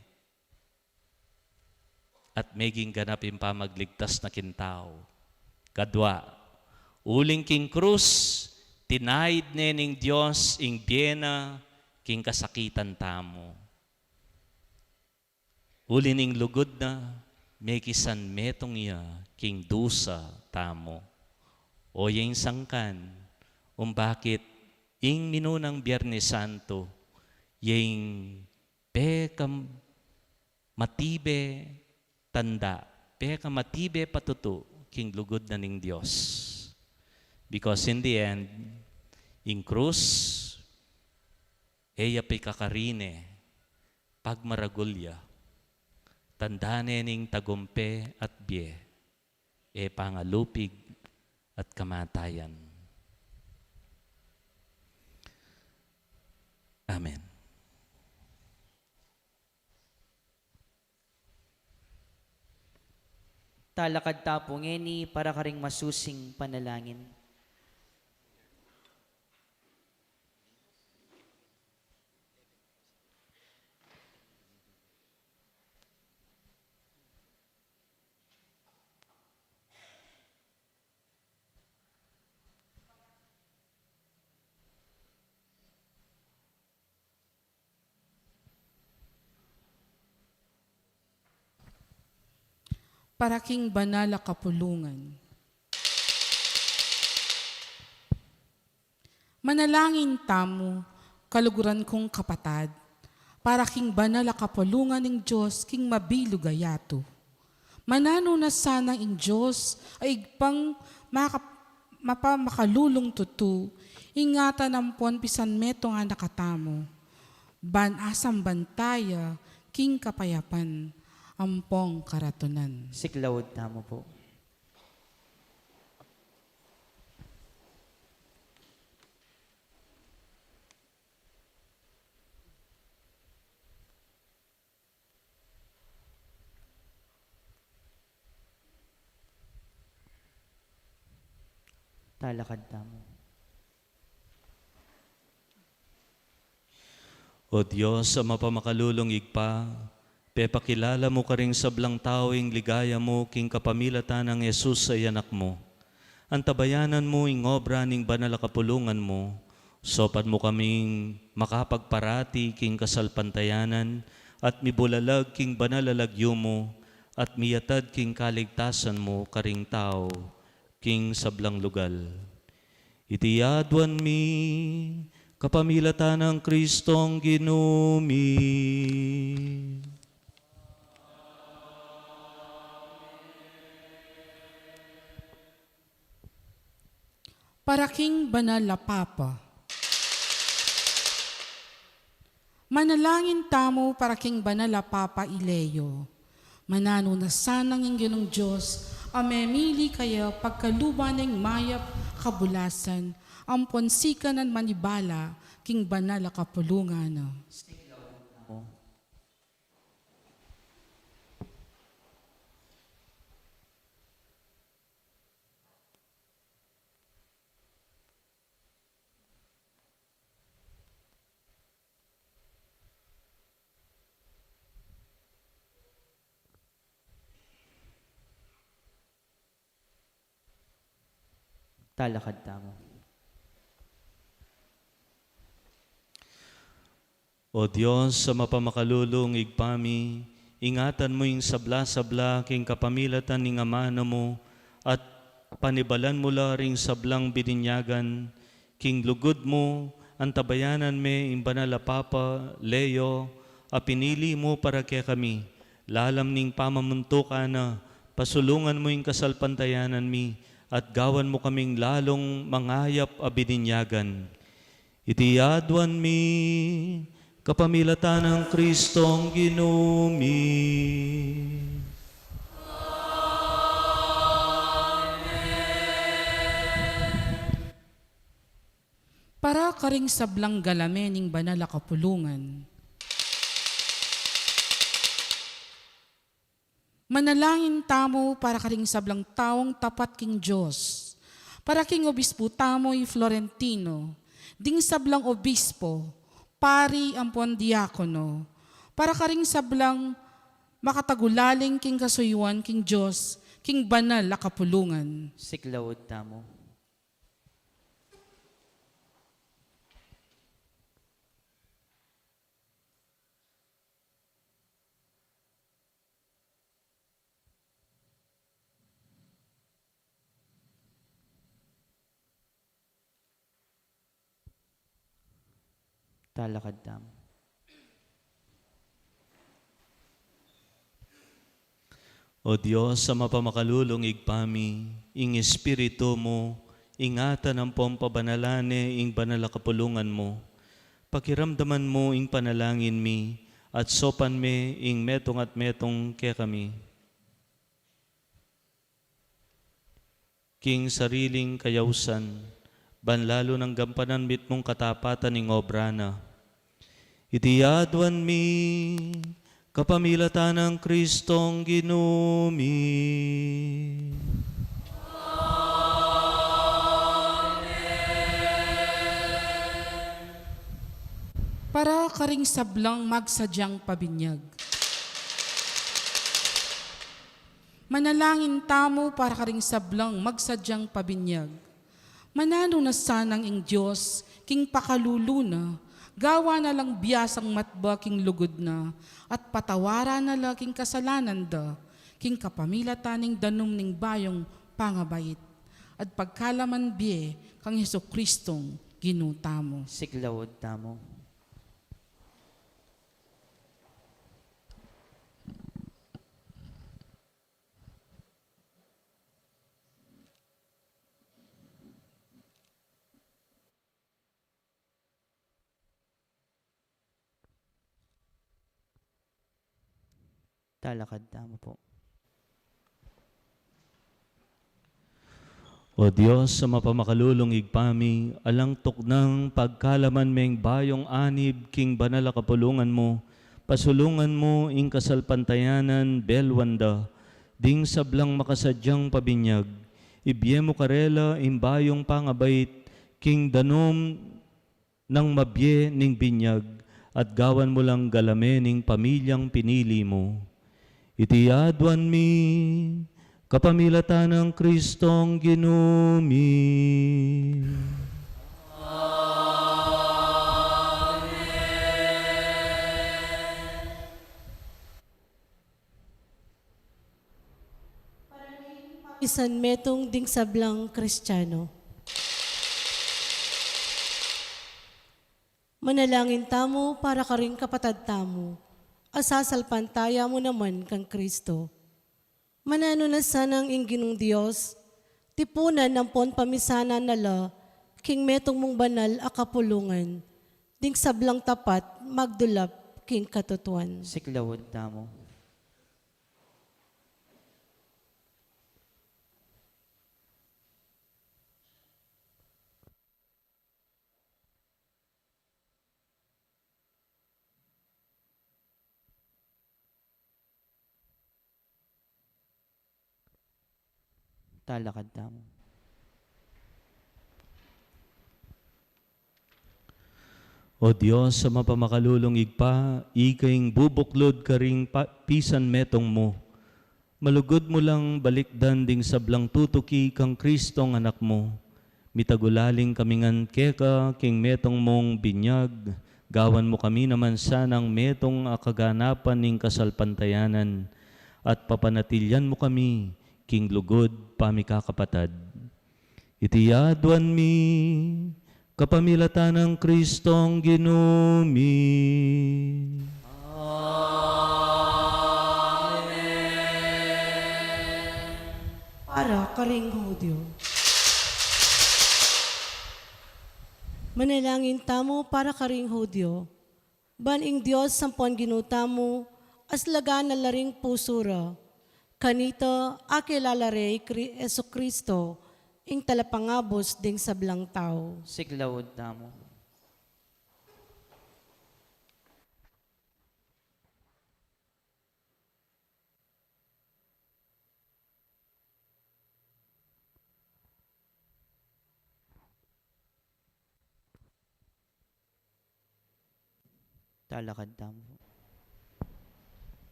At meging ganap ing pamagligtas na kintao. Kadwa, uling king krus, tinaid ne ning Diyos ing biyena, king kasakitan tamo. Uli ning lugod na, may kisan metong iya, king dusa tamo. O yung sangkan, bakit ing minunang Biyernes Santo, yung pekam matibe tanda, peka matibe patuto, king lugod na ning Diyos. Because in the end, in krus, eya kakarine, pagmaragulya, tandane ning tagumpe at bie, pangalupig at kamatayan. Amen. Talakad tapong eni para karing masusing panalangin. para king banal a kapulungan. Manalangin tamo, kaluguran kong kapatad, para king banal a kapulungan ng Diyos, king mabilog ayato. Manano na sana ang Diyos ay igpang mapakalulong tutu, ingatan ang puan pisan meto nga nakatamo. Ban asam bantaya, king kapayapan, ampong karatunan. Siklawod tamo po. Talakad tamo. O Diyos, sa mapamakalulong igpa, pepakilala mo ka rin sablang taoing ligaya mo king kapamilatan ng Yesus sa anak mo. Antabayanan mo ing obra ning banal a kapulungan mo, sopan mo kaming makapagparati king kasalpantayanan at mibulalag king banal a lagyo mo at miyatad king kaligtasan mo karing tao king sablang lugal. Itiyadwan mi kapamilatan ng Kristong ginumi. Para king banal a Papa. Manalangin tamo para king banal a Papa Ileo. Manano na sanang ang ginong Diyos, amemili kaya pagkaluban ng mayap kabulasan, ang ponsikan ng manibala, king banal a kapulungan. Talakad tamo. O Diyos, sa mapamakalulong igpami, ingatan mo yung sabla-sabla king kapamilatan ning amana mo at panibalan mo la ring sablang bininyagan king lugod mo antabayanan me ing banal a Papa Leo a pinili mo para kaya kami lalam ning pamamunto ka na pasulungan mo yung kasalpantayanan mi at gawan mo kaming lalong mangayap a bininyagan. Itiyadwan mi kapamilatan ng Kristong ginumi. Para karing sablang galame ning banal a kapulungan. Manalangin tamo para karing sablang taong tapat king Diyos. Para king obispo tamo y Florentino, ding sablang obispo, pari ampon diakono. Para karing sablang makatagulaling king kasuyuan king Diyos, king banal a kapulungan. Siklawod tamo. Talakad tamo. O Diyos, sa mapamakalulong igpami, ing Espiritu mo, ingatan ang pabanalane ing banal a kapulungan mo. Pakiramdaman mo ing panalangin mi, at sopan me ing metong at metong kaya kami. King sariling kayausan, banlalo ng gampanan mit mong katapatan ing obra na. Itiyadwan mi, kapamilatan ng Kristong ginumi. Para karing sablang magsadyang pabinyag. Manalangin tamo para karing sablang magsadyang pabinyag. Manano na sanang ing Diyos, king pakaluluna, gawa na lang biyasang matba king lugod na, at patawara na lang king kasalanan da, king kapamilataning danum ning bayong pangabait. At pagkalaman biye kang Heso Kristong ginutamo. Siklawod tamo. Talakad tamo po. O Diyos, sa mapamakalulong igpami, alang tuknang pagkalaman meng bayong anib, king banal a kapulungan mo, pasulungan mo ing kasalpantayanan, belwanda, ding sablang makasadyang pabinyag, ibye mo karela ing bayong pangabait, king danom ng mabye ning binyag, at gawan mo lang galame ning pamilyang pinili mo. Itiyadwan mi, kapamilatan ng Kristong ginumi. Isan metong ding sablang Kristiyano. Manalangin tamo para ka rin kapatad tamo. Asasalpantaya mo naman kang Kristo. Manano na sanang ingginong Diyos, tipunan ng pon pamisana nala, king metong mong banal akapulungan, ding sablang tapat, magdulap, king katutuan. Siklawod tamo. Talakad tamo. O Diyos, sa mapamakalulong igpa, ikaing bubuklod ka ring pisan metong mo. Malugod mo lang balikdan ding sablang tutuki kang Kristong anak mo. Mitagulaling kamingan keka king metong mong binyag, gawan mo kami naman sanang metong akaganapan ning kasalpantayanan, at papanatilyan mo kami king lugod pamikakapatad. Itiyadwan mi, kapamilatan ng Kristong ginumi. Para karing Hudyo. Manalangin tamo para karing Hudyo. Baning Diyos sampon ginutamo, aslagan na laring pusura. Kanito, akilalarey Yesu Kristo, ing talapangabos ding sablang tao. Siklawod tamo. Talakad tamo.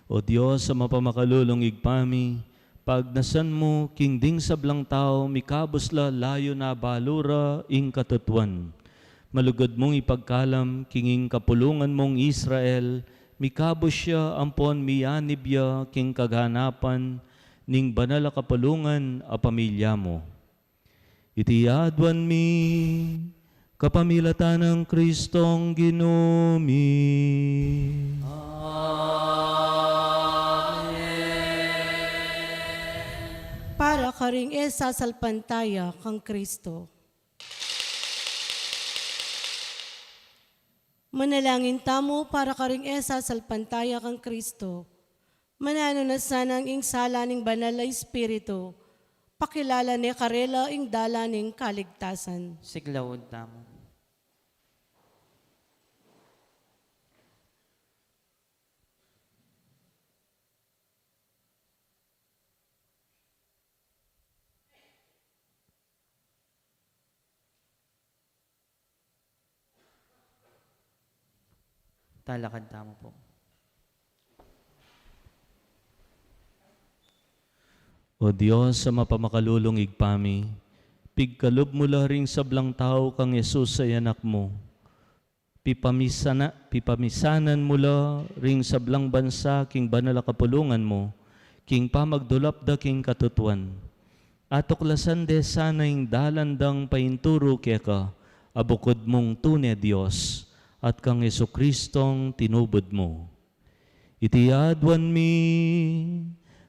O Diyos, sa mapamakalulong igpami, pagnasan mo, king ding sablang tao, mikabusla layo na balura, ing katutuan. Malugod mong ipagkalam, kinging kapulungan mong Israel, mikabos siya ampon miyanibya, king kaganapan, ning banal a kapulungan a pamilya mo. Itiyadwan mi, kapamilatan ng Kristong ginumi. Para karing sasalpantaya kang Kristo. Manalangin tamo para karing sasalpantaya kang Kristo. Manano na sanang ing sala ning banal na Espiritu, pakilala ni karela ing dala ning kaligtasan. Siklawod tamo. Talakad tamo po. O Diyos, sa mapamakalulong igpami, pigkalob mo ring sablang tao kang Yesus sa anak mo. pipamisanan mula ring sablang bansa king banal a kapulungan mo, king pamagdulap da king katutuan. At tuklasan de sana'y dalandang painturo kaya ka, abukod mong tunay Diyos, at kang Jesukristong tinubod mo. Iti adwan mi,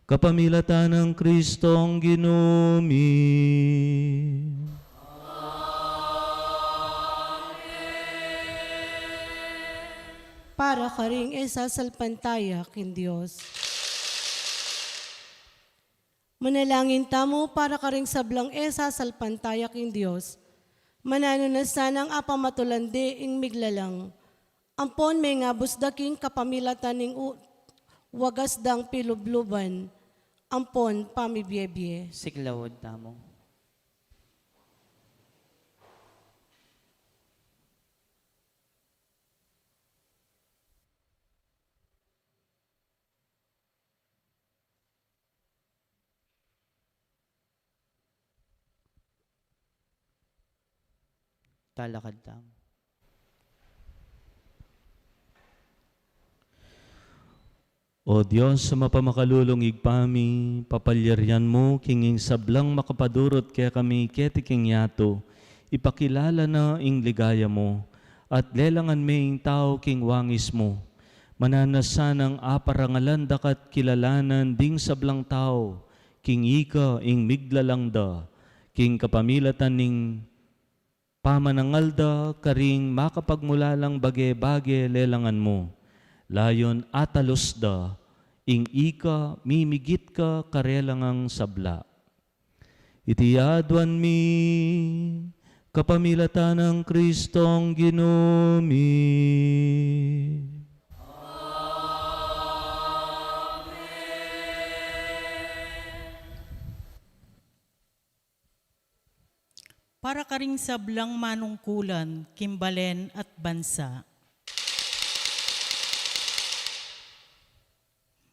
kapamilatan ng Kristong ginumi. Para ka ring isasalpantaya kin Diyos. Manalangin tamo para ka ring sablang isasalpantaya kin Diyos. Manano na sanang apamatulande ing miglalang. Ampon may nga busdaking kapamilatan ning wagas dang pilubluban. Ampon pamibiyebye. Siklawod tamo. Talakad tamo. O Diyos, sa mapamakalulong igpami, papalyaryan mo, kinging sablang makapadurot kaya kami ketiking yato, ipakilala na ing ligaya mo, at lelangan may tao king wangis mo, mananasan ang aparangalan dakat kilalanan ding sablang tao, king ika ing miglalang da, king kapamilatan ning pamanangalda, karing makapagmulalang bage-bage lelangan mo. Layon atalos da, ing ika mimigit ka karelangang sabla. Iti adwan mi, kapamilatan ng Kristong ginumi. Para ka ring sablang manungkulan, kimbalen at bansa.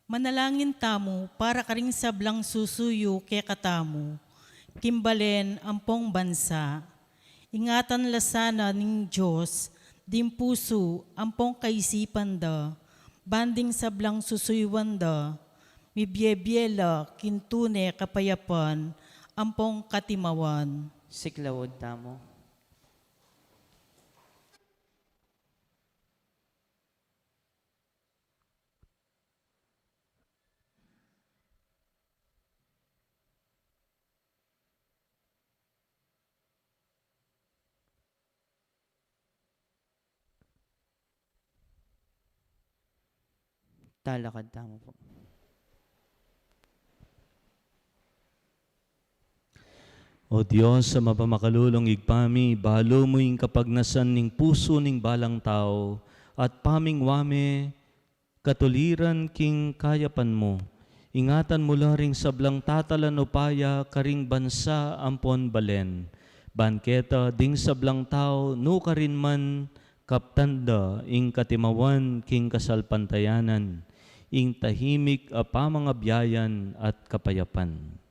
Manalangin tamo para ka ring sablang susuyo ke katamo, kimbalen ampong bansa. Ingatan lasana ning Diyos, dim puso ampong kaisipan da, banding sablang susuywan da, mibyebyela kintune kapayapan, ampong katimawan. Siklawod tamo. Talakad tamo po. O Diyos, sa mapamakalulong igpami, balo mo yung kapagnasan ning puso ning balang tao, at paming wame, katuliran king kayapan mo. Ingatan mo ring sablang tatalan upaya, karing bansa ampon balen. Banketa ding sablang tao, no karin man, kaptanda, ing katimawan king kasalpantayanan, ing tahimik a pamangabyayan at kapayapan.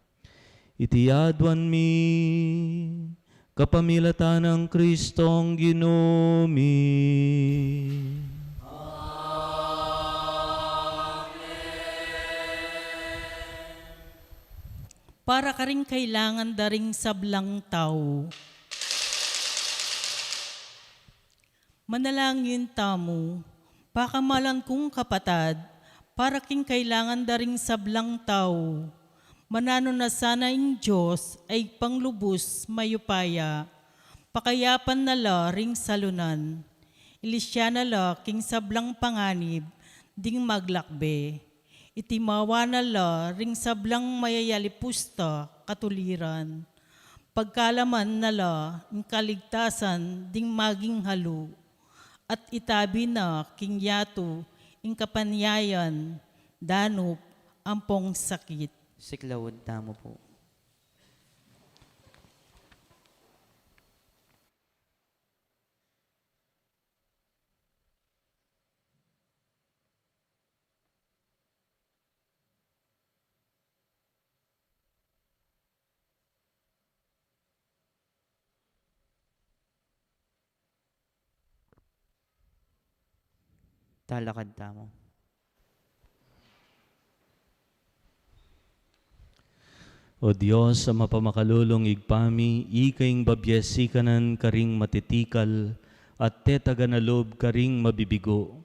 Itiyadwan mi, kapamilatan ng Kristong ginumi. Para ka ring kailangan daring sablang tao. Manalangin tamo, pakamalan kong kapatad, para king kailangan daring sablang tao. Manano na sana ing Diyos ay panglubos mayupaya, pakayapan nala ring salunan. Ilisya nala king sablang panganib, ding maglakbe. Itimawa nala ring sablang mayayalipusta katuliran. Pagkalaman nala ing kaligtasan ding maging halo. At itabi na king yato ing kapanyayan, danup ampong sakit. Siklawod tamo po. Talakad tamo. O Diyos, sa mapamakalulong igpami, ikaing babyesikanan karing matitikal, at tetaganalob karing mabibigo.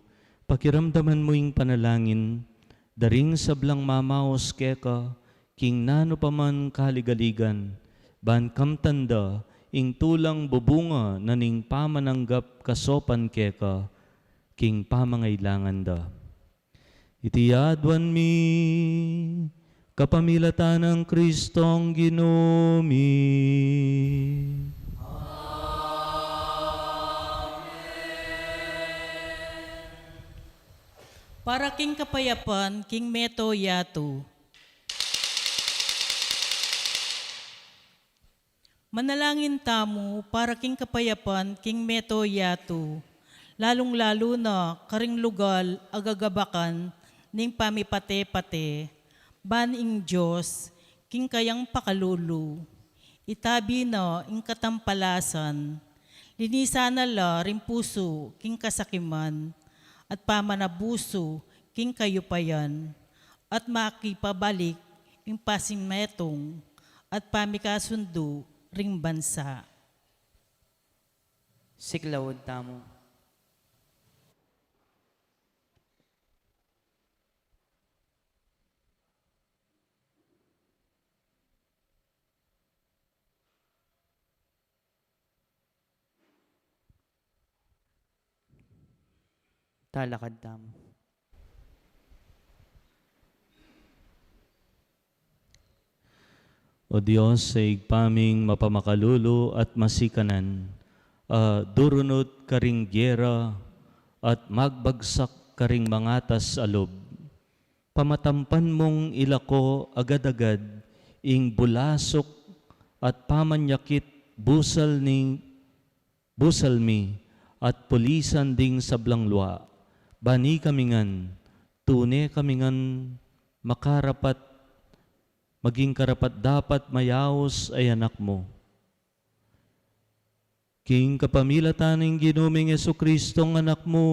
Pakiramdaman mo ing panalangin, daring sablang mamaos keka, king nano paman kaligaligan, ban kamtanda, ing tulang bubunga naning pamananggap kasopan keka, king pamangailangan da. Itiyadwan mi, kapamilatan ng Kristong Ginoomi. Para king kapayapan, king meto yato. Manalangin tamo para king kapayapan, king meto yato. Lalong-lalo na karing lugal agagabakan ning pamipate-pate. Ban ing Diyos, king kayang pakalulu. Itabi na ing katampalasan. Linisana la rin puso, king kasakiman. At pamanabuso, king kayupayan. At makipabalik, ing pasimetong. At pamikasundo, ring bansa. Siklawod tamo. Talakad tamo. O Diyos, sa igpaming mapamakalulo at masikanan, durunot karing gyera at magbagsak karing mangatas alob. Pamatampan mong ilako agad-agad, ing bulasok at pamanyakit busal mi at pulisan ding sablang luwa. Bani kamingan, tune kamingan makarapat, maging karapat dapat mayaos ay anak mo. King kapamilatan ng ginuming Jesucristong anak mo,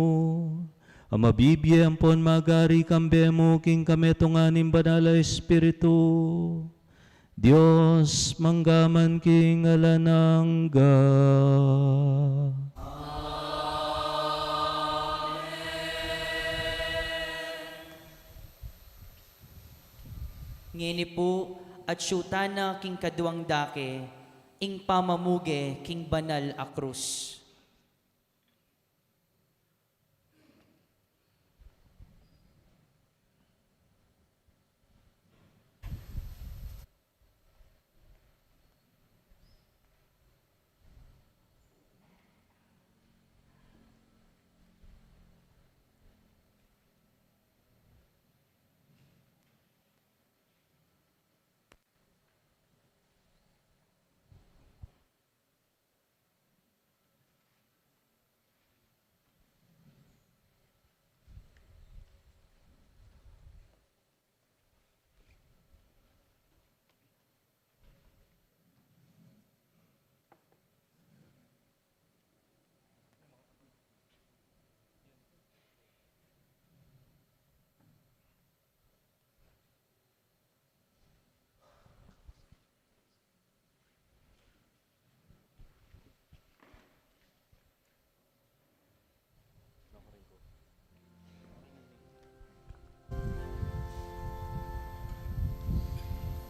ang mabibiyang pon magari kambe mo, king kametunganing banala Espiritu, Diyos manggaman king alanangga. Ngini po at syutana king kaduang dake, ing pamamuge king banal a krus.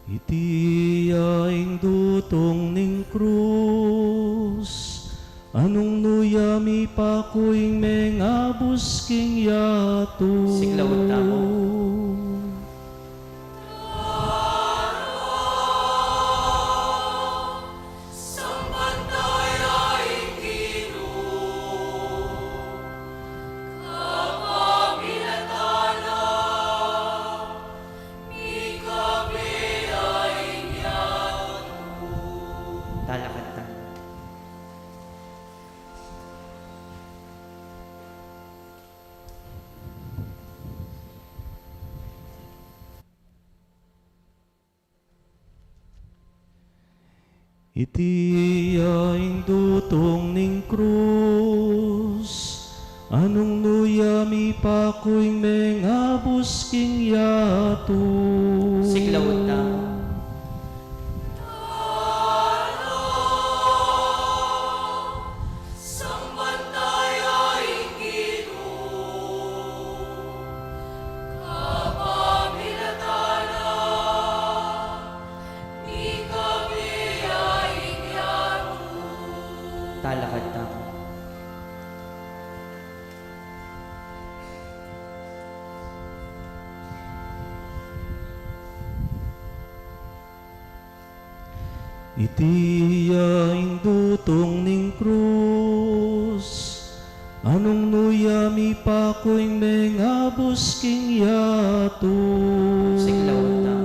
Iti yaing dutong ning krus, anong nuyami pakuing mengabus king yato. Siklawod tamo. Talakad tamo. Iti yaing dutong ning krus, anong nuyami pakoy mga busking yato. Siglawod tamo. Talakad tamo. Itiyaing dutong ning krus, anong nuyami pakoy mga busking yato. Siglawod tamo.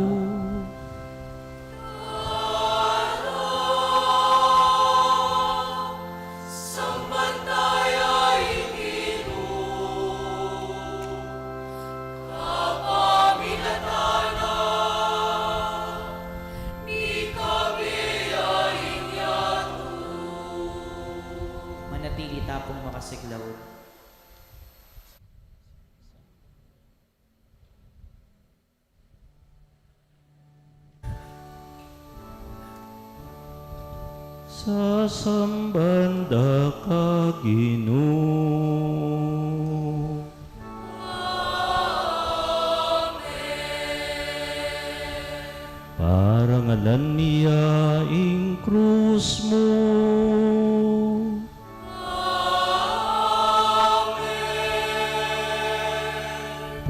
Manatili tapong makasiglawod. Sasambanda ka Ginoo. Parangalan niya ing krus mo.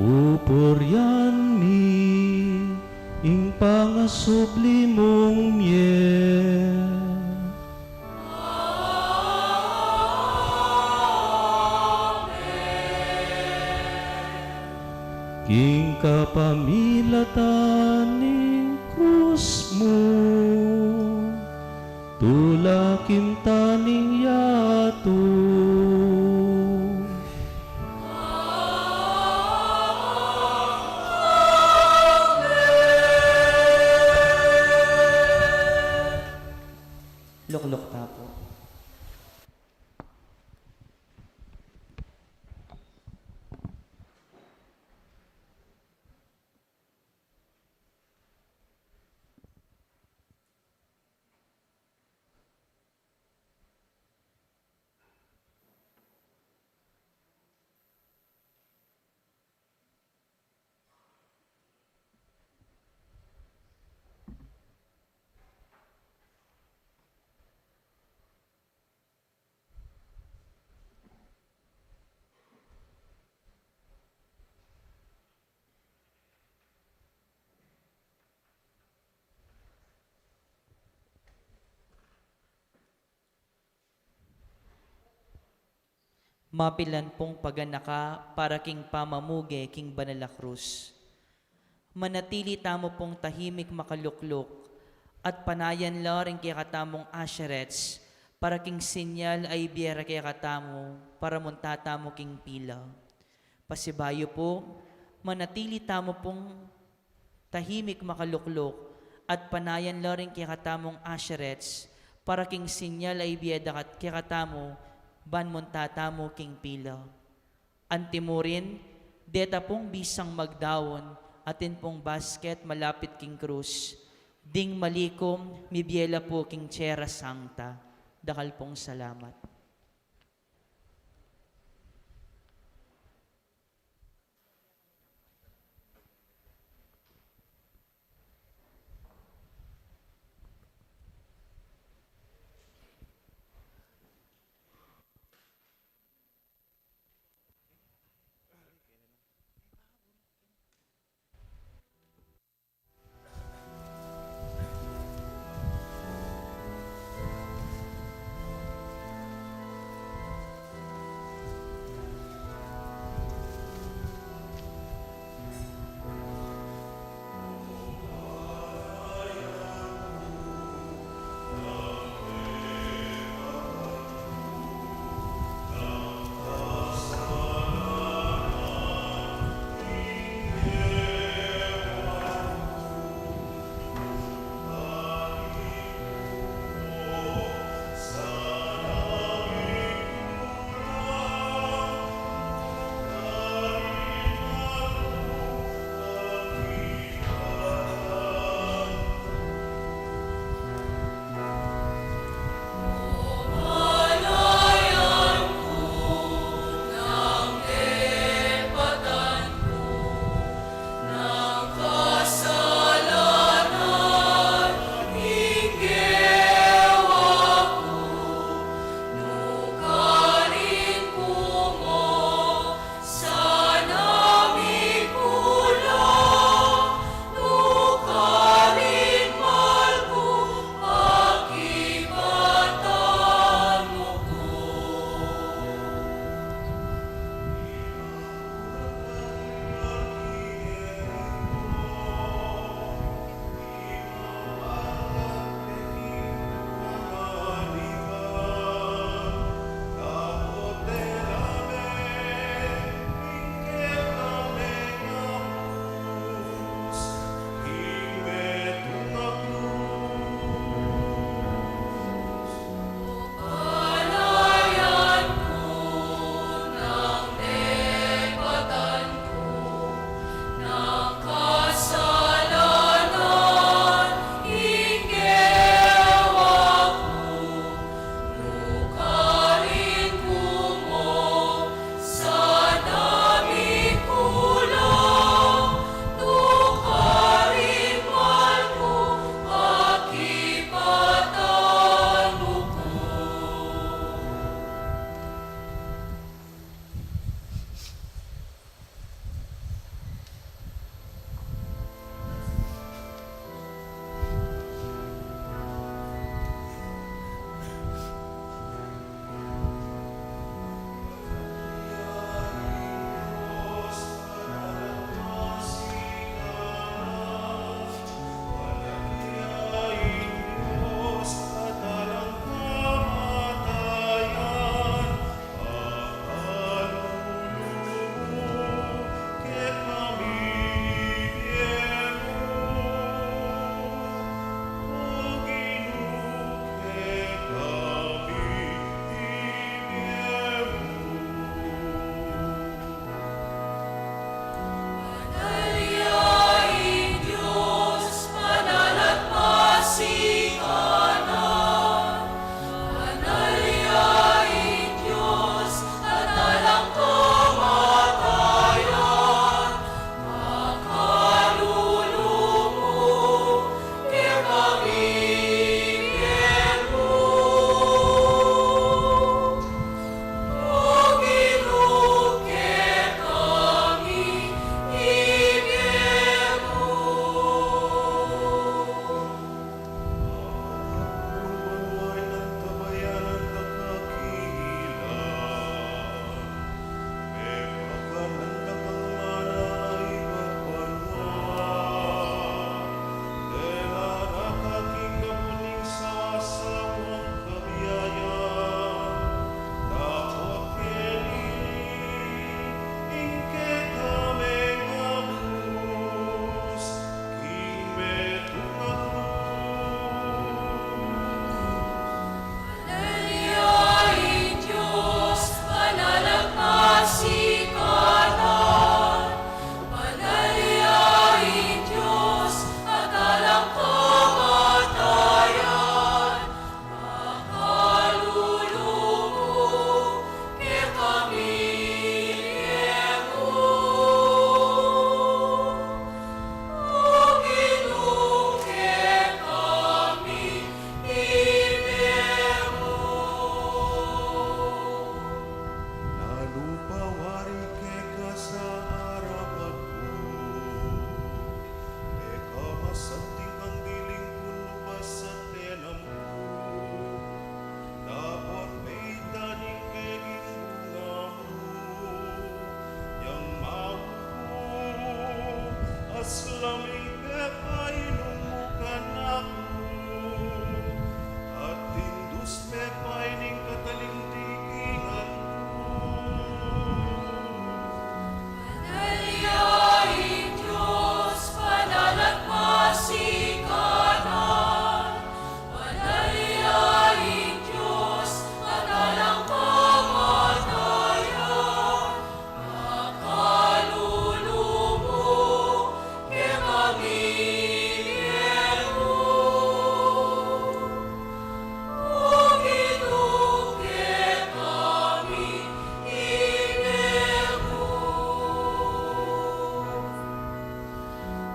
Pupuryan mi ing pangasubli mong miye. King kapamilatan ning krus mo, tulakim taning yato. Luklok tapo. Mapilan pong paganaka para king pamamuge king Banala Cruz. Manatili tamo pong tahimik makaluklok at panayan la rin kaya katamong asherets para king sinyal ay biyera kaya katamo para muntatamo king pila. Pasibayo po, manatili tamo pong tahimik makaluklok at panayan la rin kaya katamong asherets para king sinyal ay biyera kaya katamo ban muntatamo king pila. Antimurin, deta pong bisang magdawon, atin pong basket malapit king krus. Ding malikom, mibiela po king Tierra Sancta. Dakal pong salamat. lamig painom mo kanaku, at tindus me paining katalintigingan ko. Manaliyain Diyos, panalagmasikanan. Manaliyain Diyos, manalang kamatayan. Makalulumo, ke kami Diego. O ginuke kami Diego.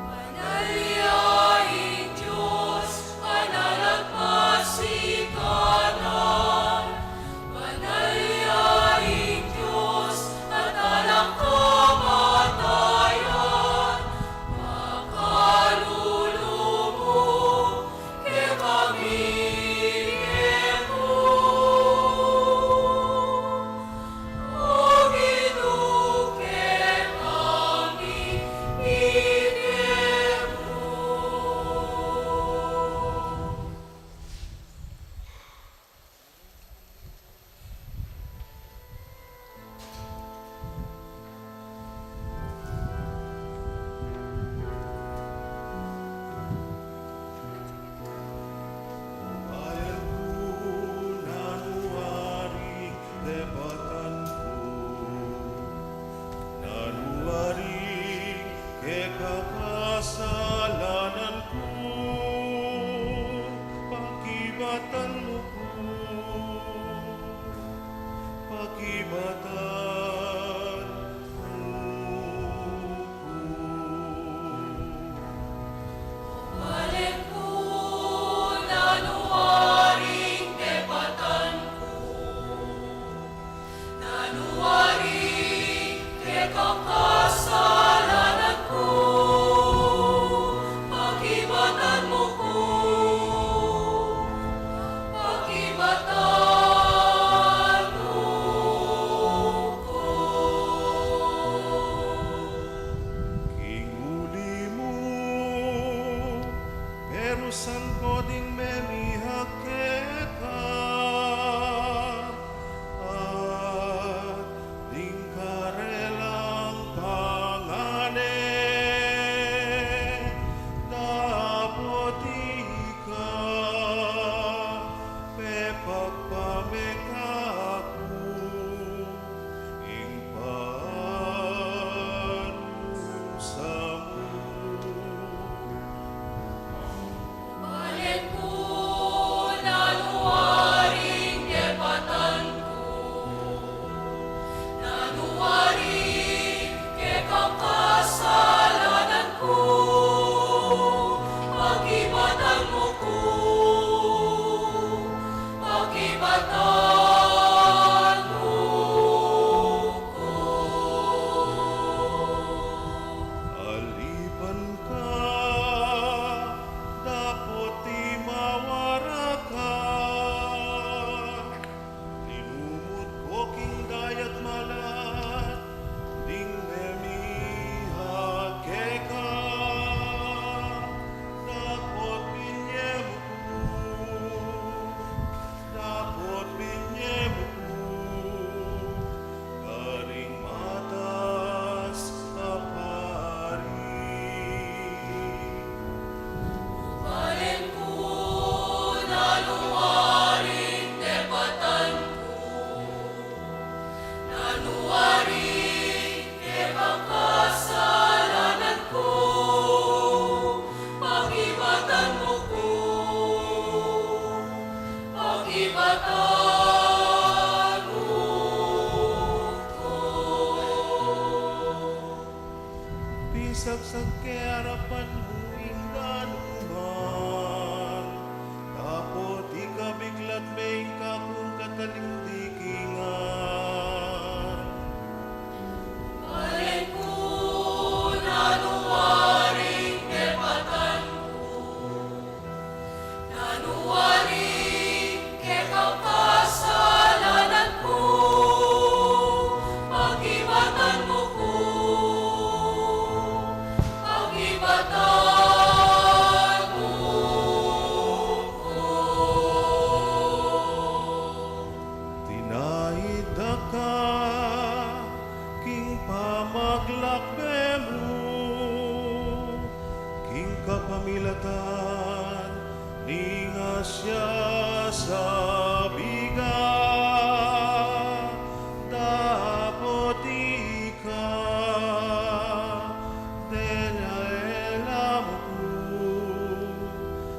Manaliyain Diyos, panalagmasikanan. Manaliyain Diyos, manalang kamatayan. Makalulumo, ke kami Diego. O ginuke kami Diego. Nanuari lebatanku, nanuari kekakasalananku, pakibatanmu ku, Balengku, nanuwaring kebatanku, nanuwaring kekakasalananku, pakibatanmu ku, pakibatanmu ku. Kinguli mo, pero san ko ding memihak ka, at ding karelang pangane, dapat ika, pepagpamekaku, ing panusamu. Balengku, nanuwaring kebatanku, nanuwaring kekakasalananku, pakibatanmu ku, pakibatanmu ku. Alipan ka, dapat di mawara ka. Tinumot ko king dayat malat, ding memihag ka. Dapat binyem ko, dapat binyem ko. Garing matas kapari. Balengku, nanuwaring kebatanku, nanuwaring kekakasalananku, pakibatanmu ku, pakibatanmu ku. Bisag sa keharapan mo ingganuman, tapos ikabiglat may kakong katalindikingan. Balengku, nanuwaring kebatanku, nanuwaring kekakasalananku, pakibatanmu ku, pakibatan maglakbemu, king kapamilatan, ninga siya sa bigat, dapat ika, denyaelamu,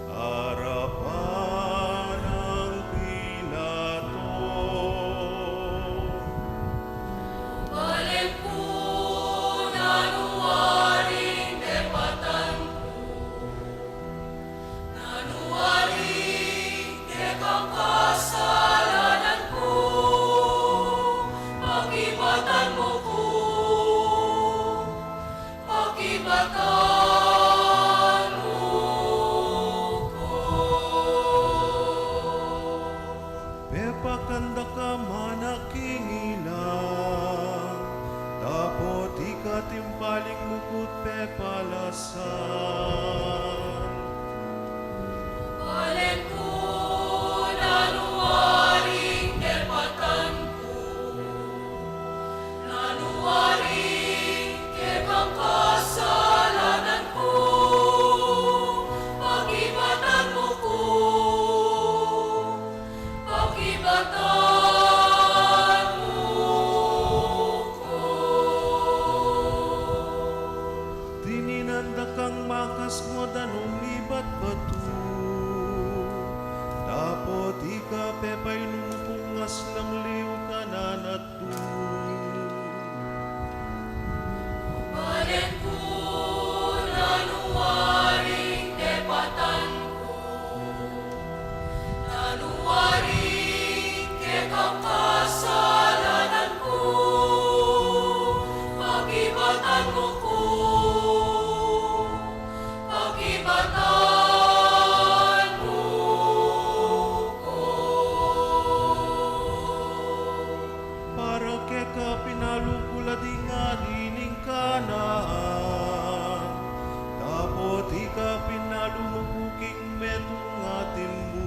harapan ng Pilato. Pepakanda ka manakingilang, tapos ikatimpaling mukut pepalasan. Tininanda kang makas mo danong libat batu, tapos ika pepay numupungas ng liw kanan at tu. Para ke ka pinalukula di nga hining kanaan, tapos ika pinalumukuking metong atin mo.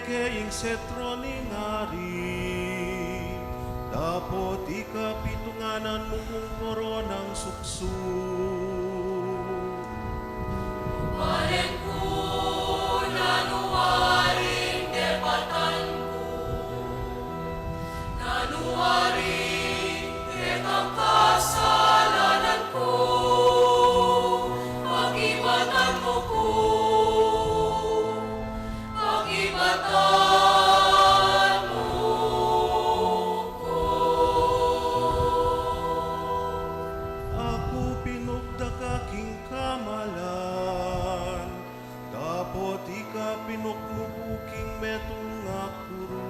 Ke ing setro ni ngari, tapos ika pitunganan mong koronang suksu. Aku pinugda ka king kamalan, tapos ika pinukmubuking metong nga kurus.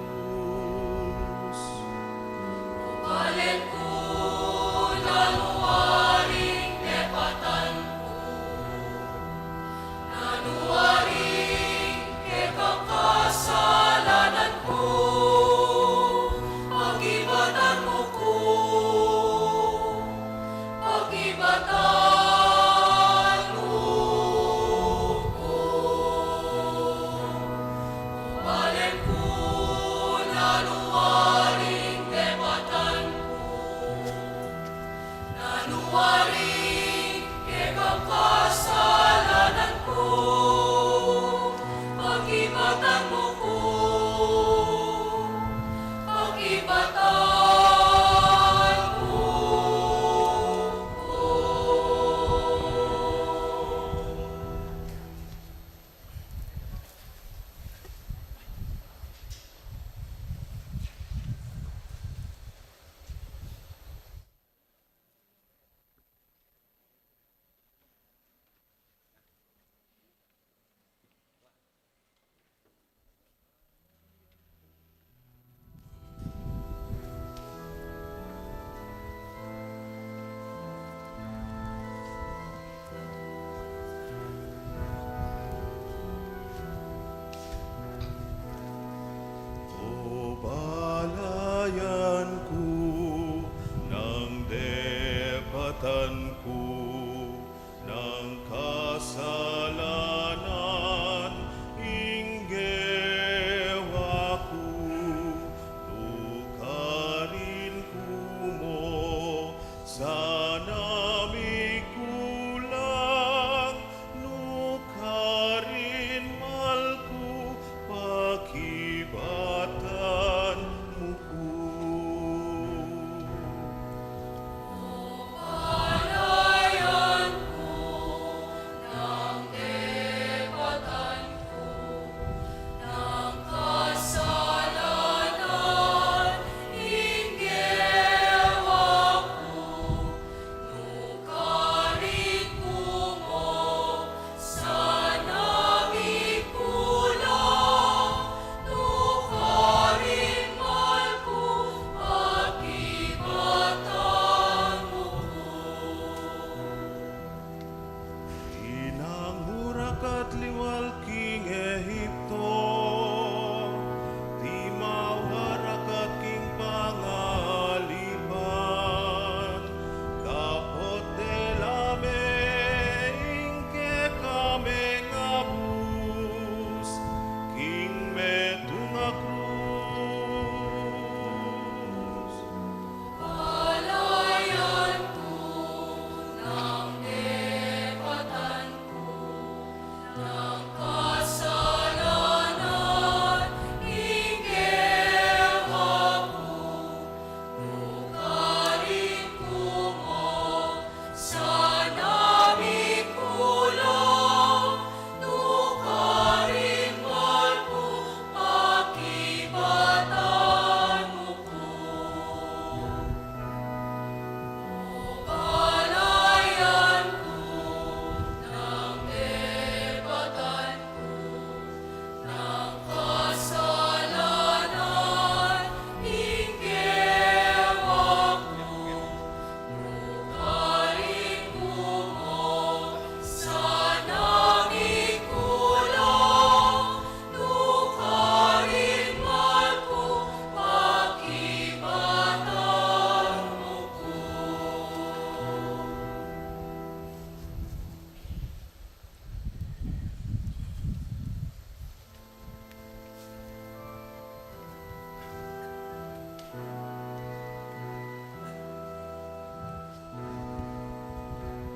Pakikibatan ko ng kasalanan, inggewa ko, lukarin ko mo, sana may kulang, lukarin mal ko, pakibatan mo ko. Inanghurak at liwal king Ehipto, di mawarak at king pangaliban, kapot delame ingke kame ngabus, king metunga krus.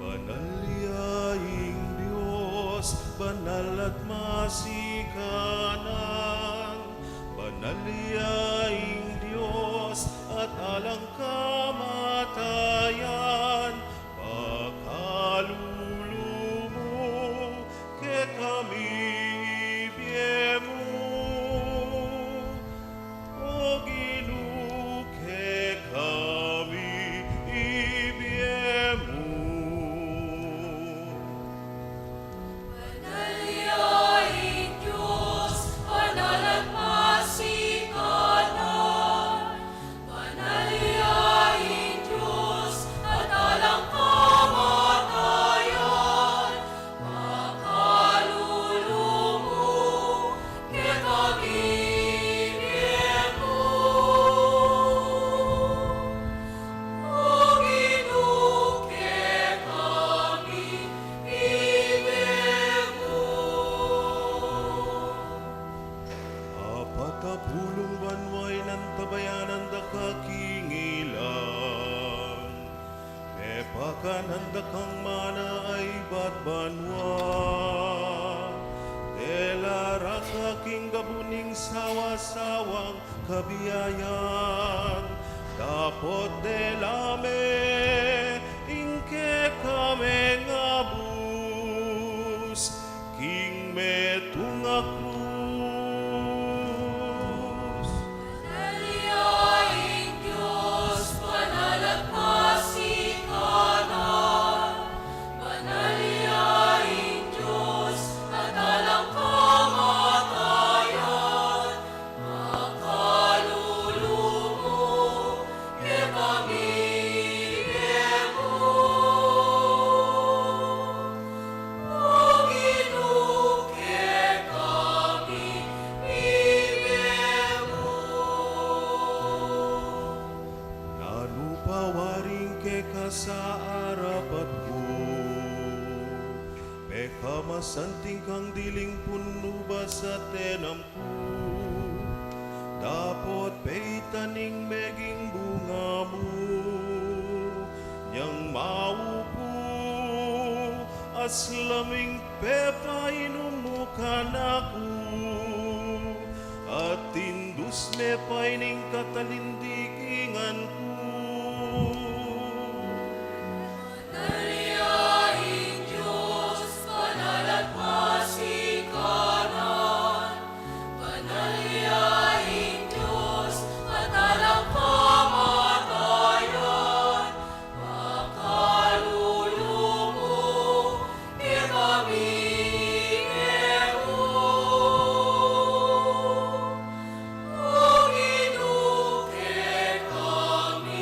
Banalyaing Diyos, banal at masikanan, banalyaing Diyos at alang kamatayan, pakalulumo ke kami ibiemu, o Ginoo ke kami ibiemu. Apatapulong banway ng tabayanan da kakingilan, mepakananda kang mana ay bat banwa, delara kaking gabuning sawa-sawang kabiyayan, dapot delame ingke kame ngabus, king metunga krus. Kami arapat ko. Peka masanting kang diling punuba sa tenam ko. Dapot peitaning meging bunga mo. Yang maupo aslaming pepa inumukan ako. At tindus me paining katalindikingan ko. Kami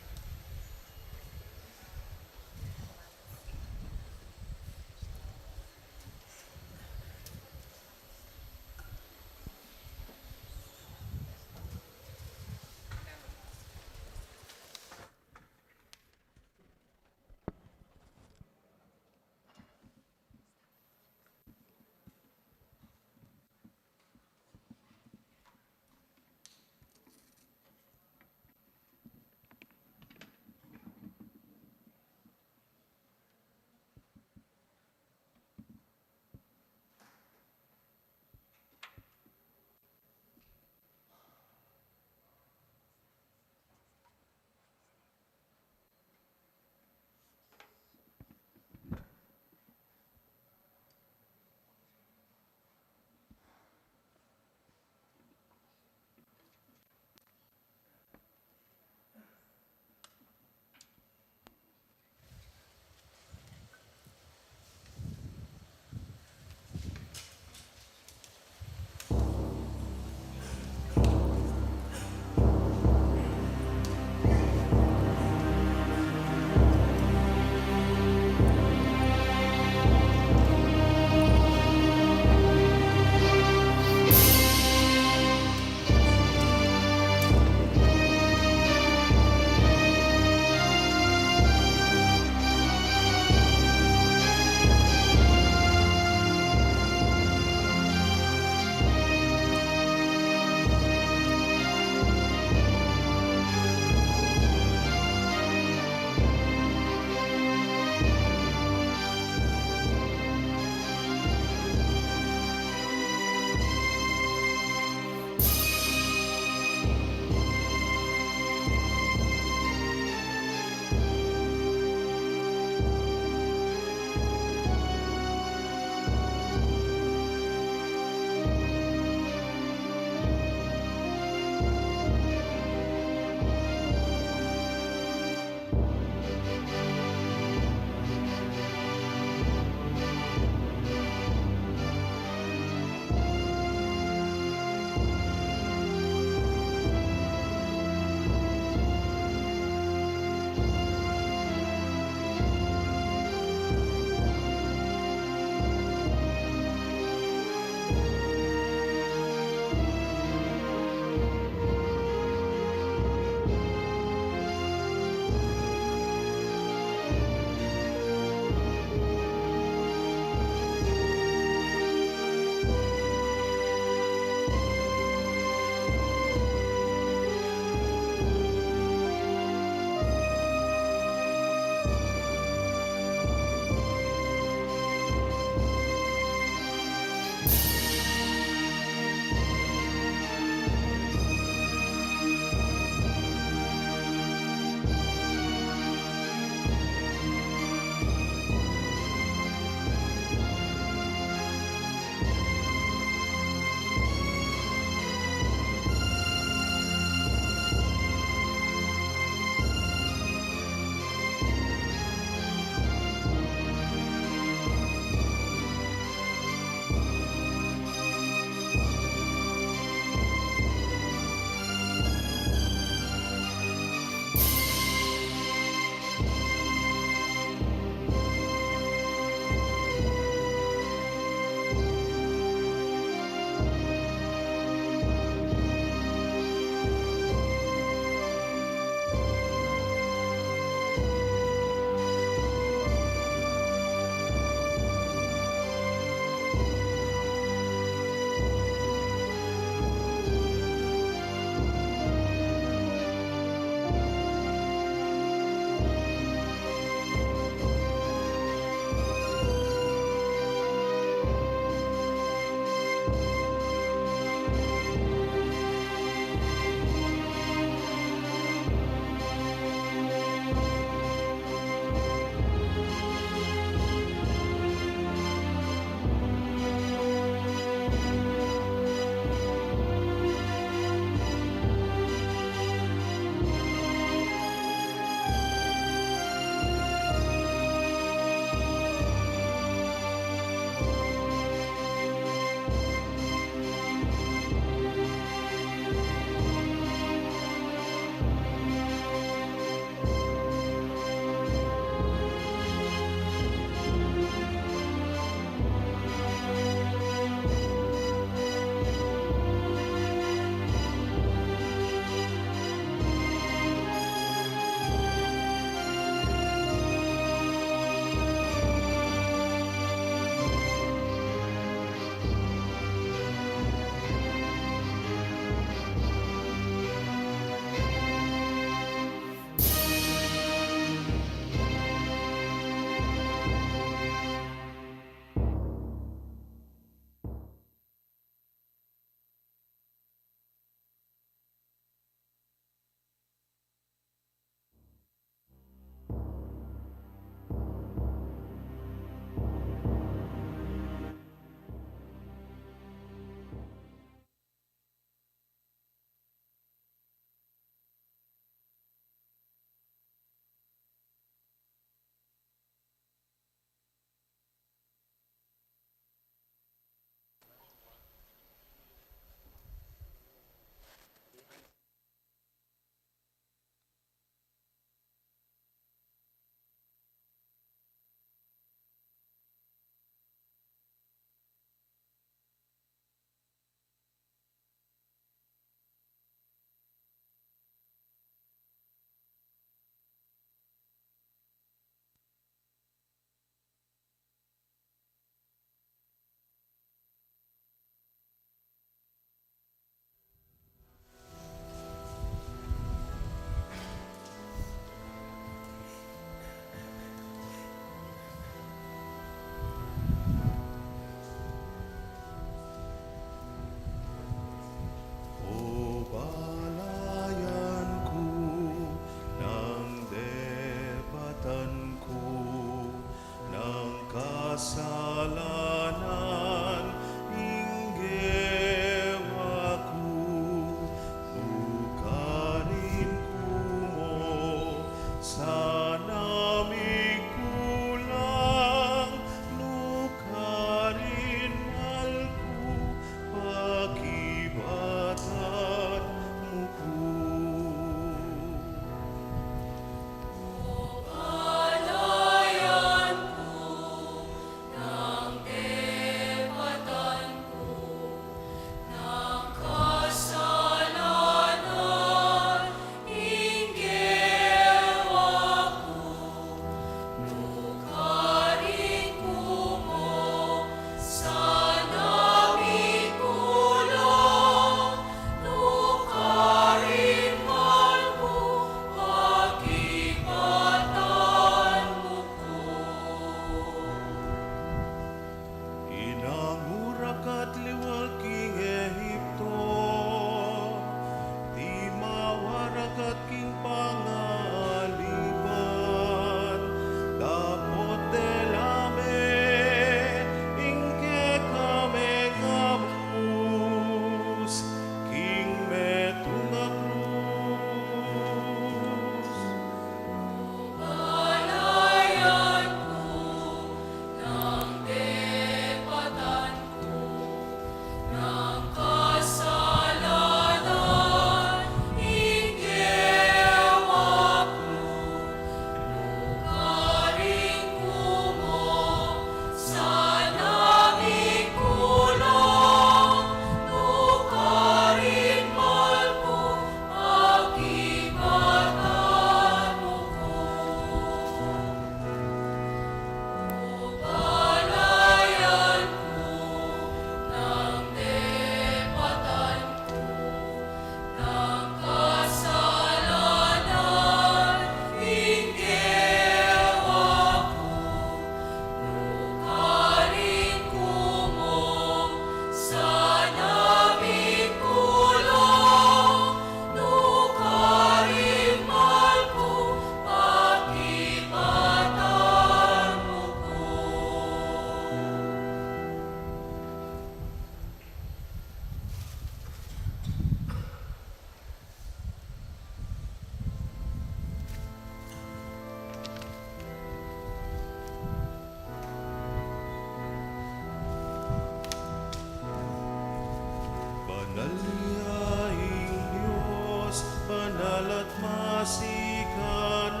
masikanan,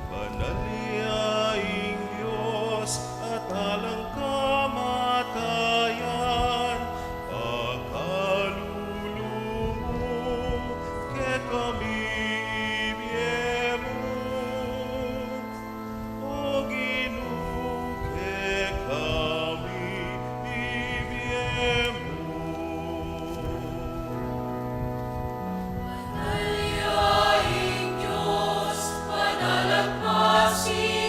panaliaing Diyos at alang kamatayan, pakalulumo ke kami ibiyemo, o Ginoo ke kami ibiyemo. Panaliaing Diyos, manalang masikanan,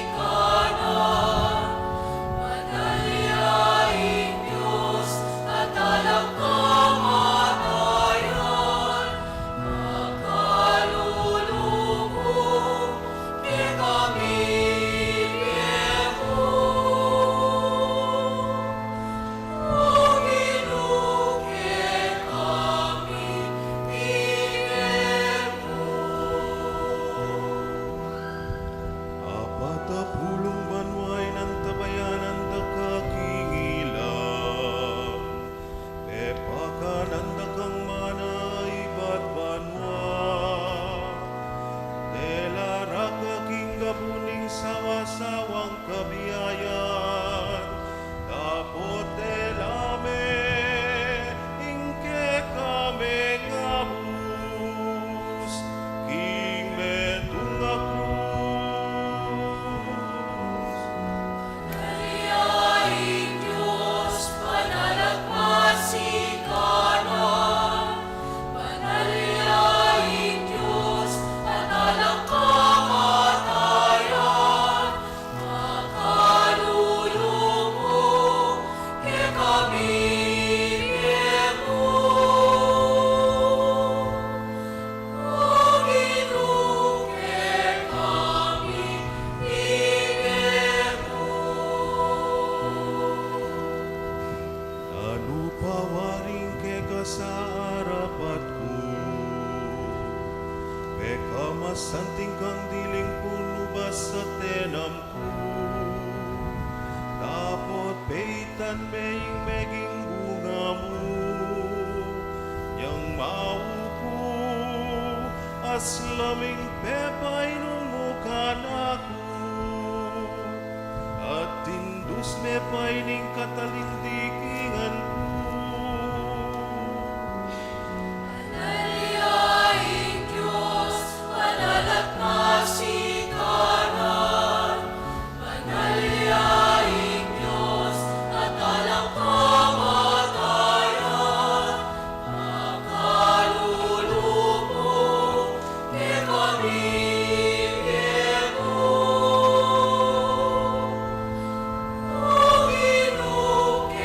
panaliaing Diyos at alang kamatayan, makalulubog di kami ibiyemo. O Ginoo, ke kami Apat na pulong banway ng tabayanan da kakingilan, pepakan da kang mana ibat banwa, delara kaking gabuning sawa-sawang kabiyayan, tapot delame, ingke kame ngabus, king metunga Panaliaing Diyos, manalang masikanan, panaliaing Diyos at alang kamatayan, makalulubog ke kami ibiyemo. O Ginoo, ke kami ibiyemo. Nanupawaring ke kasarapat ko, peka masanting kang diling punubas sa tenam ko, tapot peitan meying meging bunga mo, yang maupo, aslaming pepay nung mukha ako, at tindus me paining katalindikingan ko. Panaliaing Diyos, manalang masikanan, panaliaing Diyos at alang kamatayan, makalulubog ke kami ibiyemo. O Ginoo, ke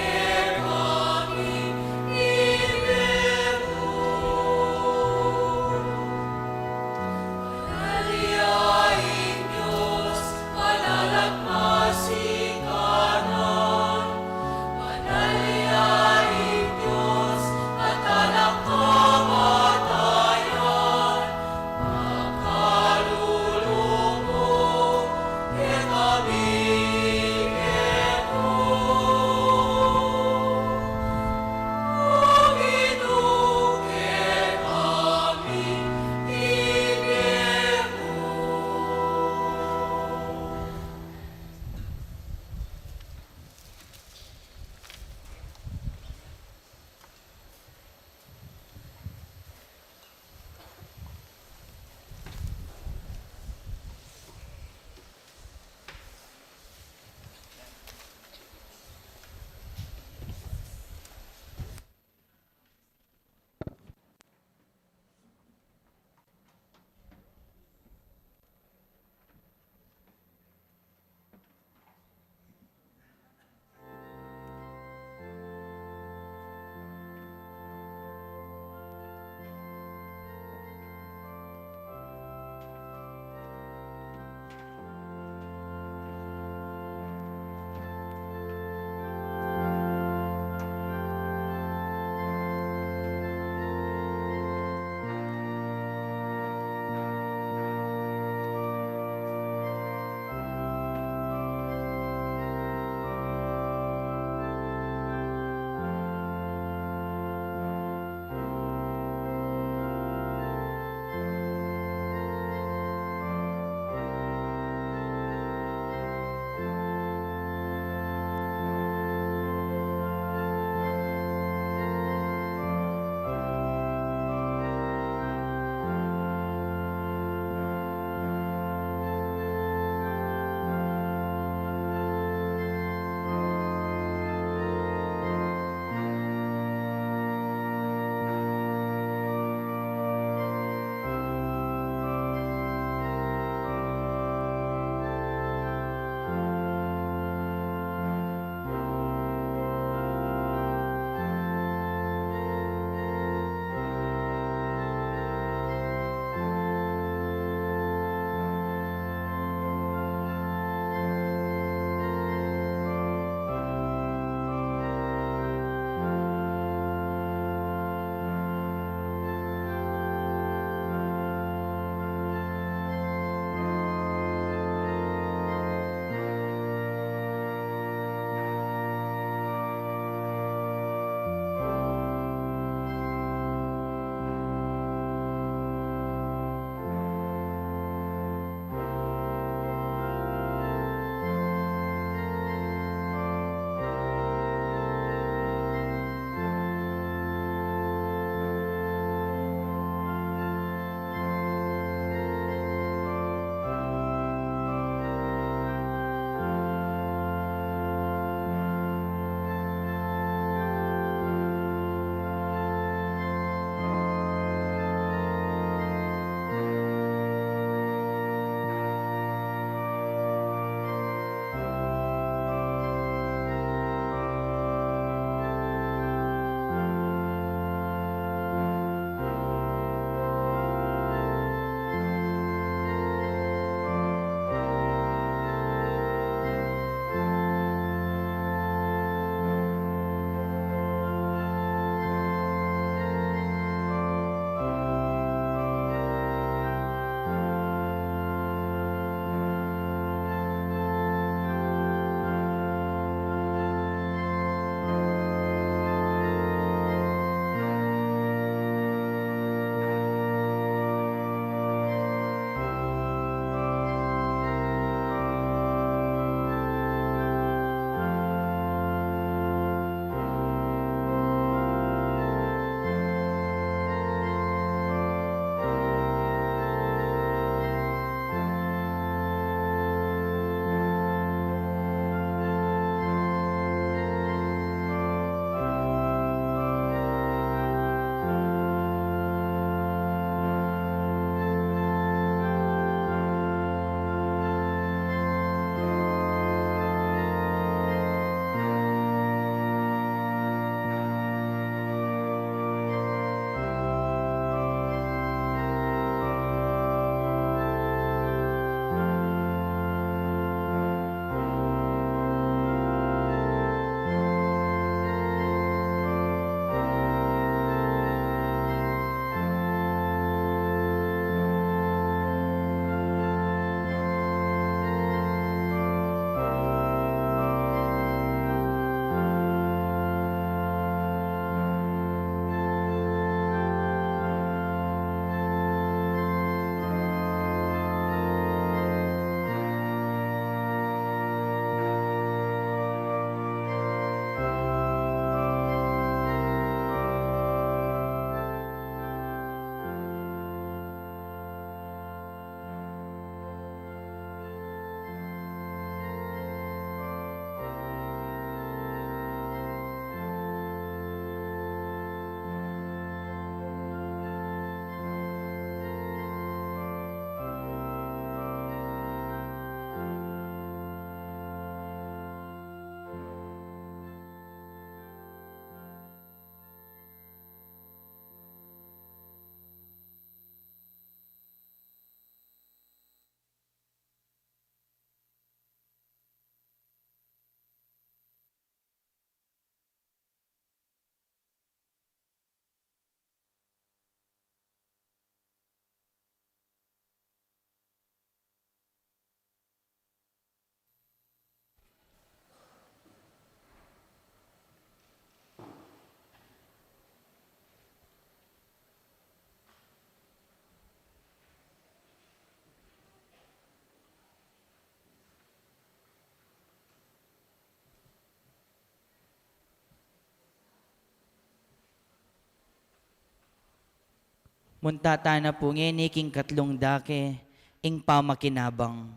Muntata na po ngeni king katlong dake, ing pamakinabang.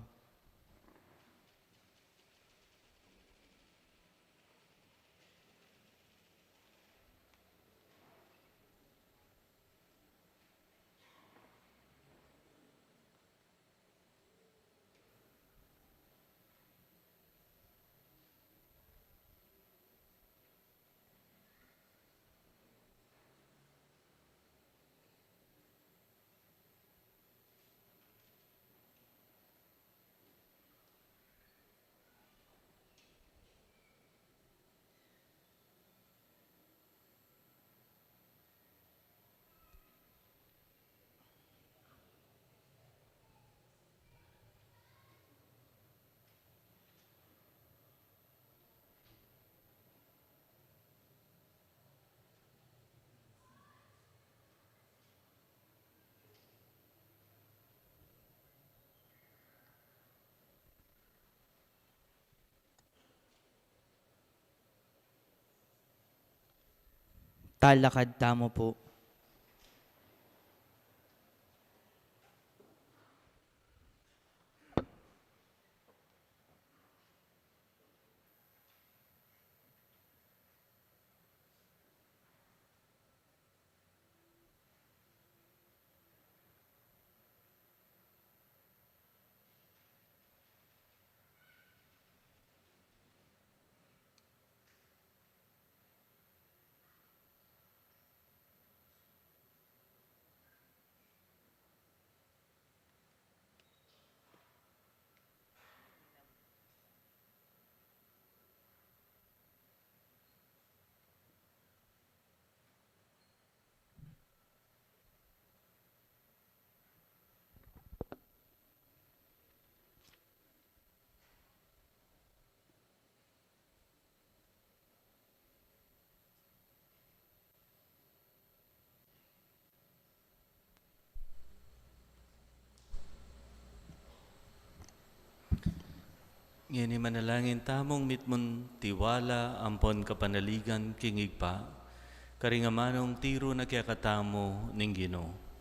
Talakad tamo po. Ngini manalangin tamong mitmon tiwala ampon kapanaligan kingig pa, karingamanong tiro na kaya katamo ning Ginoo.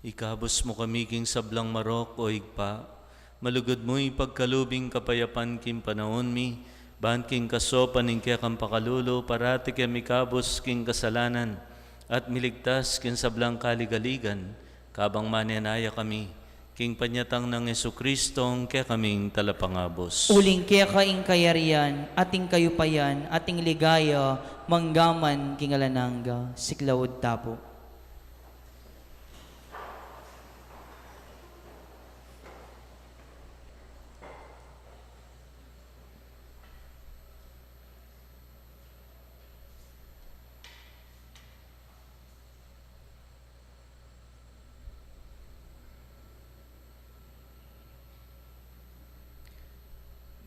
Ikabos mo kami king sablang marok o higpa, malugod mo ipagkalubing kapayapan king panahon mi, Ban king kasopan ning kaya kang pakalulo, parati kaya mikabos king kasalanan, at miligtas kin sablang kaligaligan, kabang manenaya kami, king panyatang ng Jesukristong kaya kaming talapangabos. Uling kaya kaing kayarian, ating kayupayan, ating ligaya, manggaman king alananga, siklawod tapo.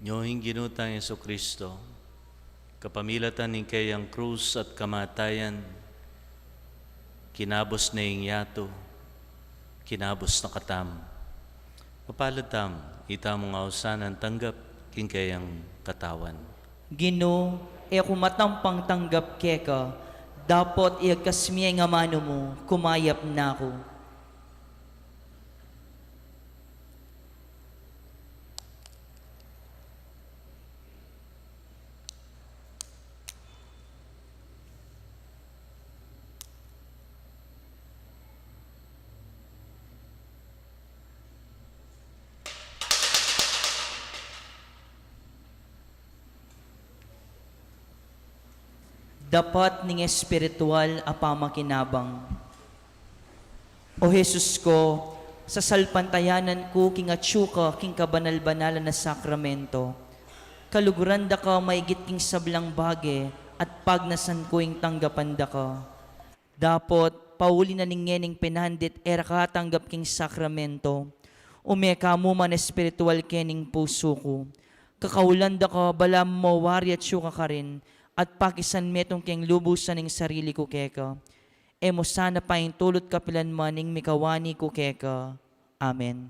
Nyohing ginutang Jesucristo, kapamilatan ng kayang krus at kamatayan, kinabos na ing yato, kinabos na katam. Papalatam, itamong ausanan tanggap king kayang katawan. Gino, e kumatampang tanggap keka, dapat iagkasmiya nga mano mo, kumayap na ako. Dapat ning espiritual apamakinabang. O Jesus ko, sa salpantayanan ko king atsuka king kabanal-banalan na sakramento, kaluguran da ka maigit king sablang bage at pagnasan ko ing tanggapan da ka. Dapat pauli na ning pinandit era ka tanggap king sakramento, umeka mo man espiritual kening puso ko. Kakaulan da ka bala mawari at syuka ka rin, at pakisan metong keng lubusan ng sarili ko keka. Emo sana pa yung tulot kapilan maning mikawani ko keka. Amen.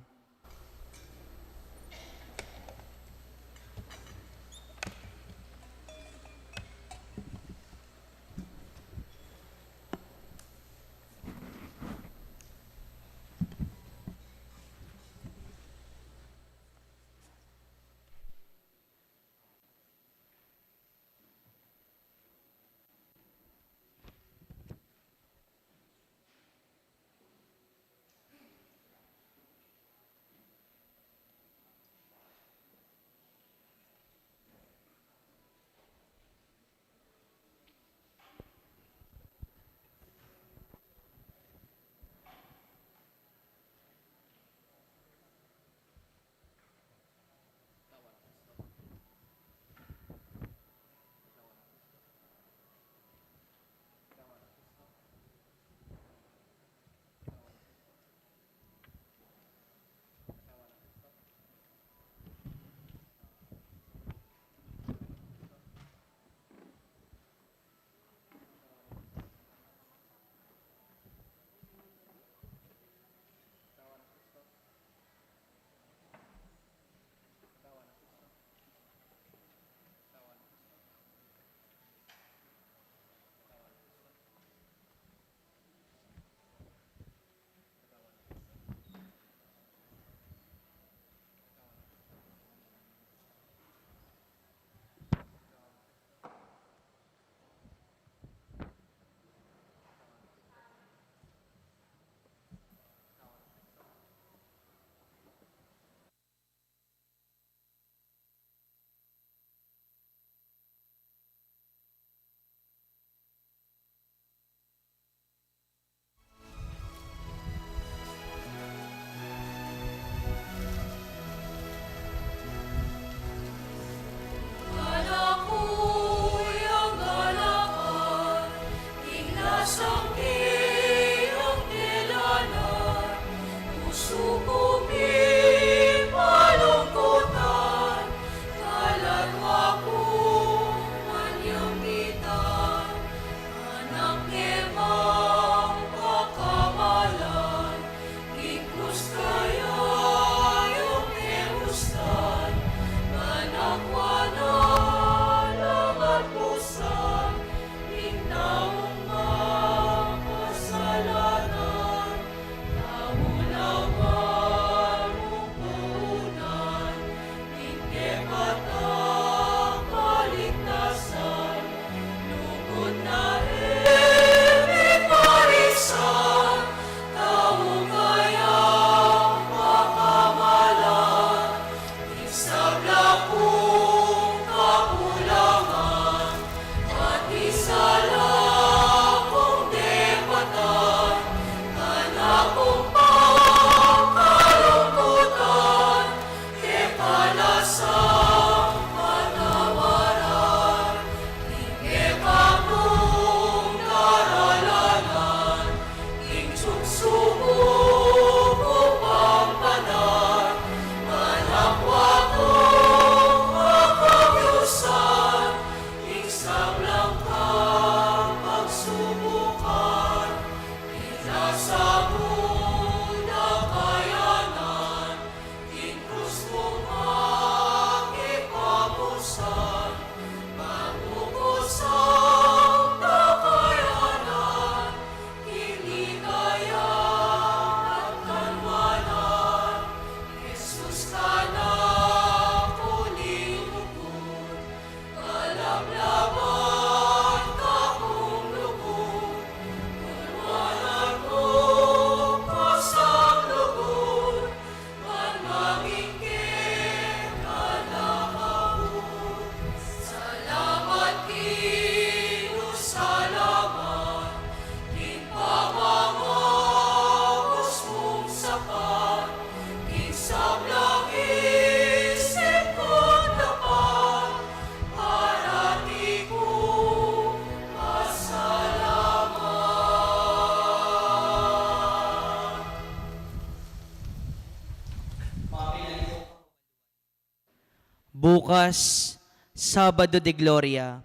Bukas, Sabado de Gloria,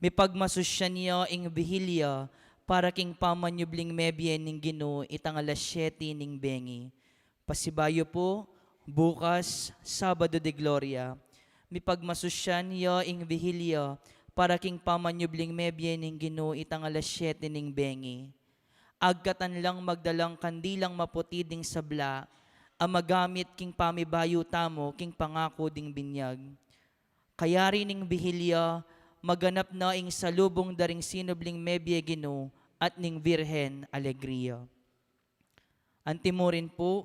may pagmasusya niyo ing bihilya para king pamanyubling mebye ning Ginoo itang alas 7 ning bengi. Pasibayo po, bukas, Sabado de Gloria, may pagmasusya niyo ing bihilya para king pamanyubling mebye ning Ginoo itang alas 7 ning bengi. Agkatan lang magdalang kandilang maputi ding sabla, ang magamit king pamibayo tamo king pangako ding binyag. Kaya rin ning bihilya, maganap na ing salubong daring sinubling mebye Ginoo at ning Virhen Alegria. Antimurin po,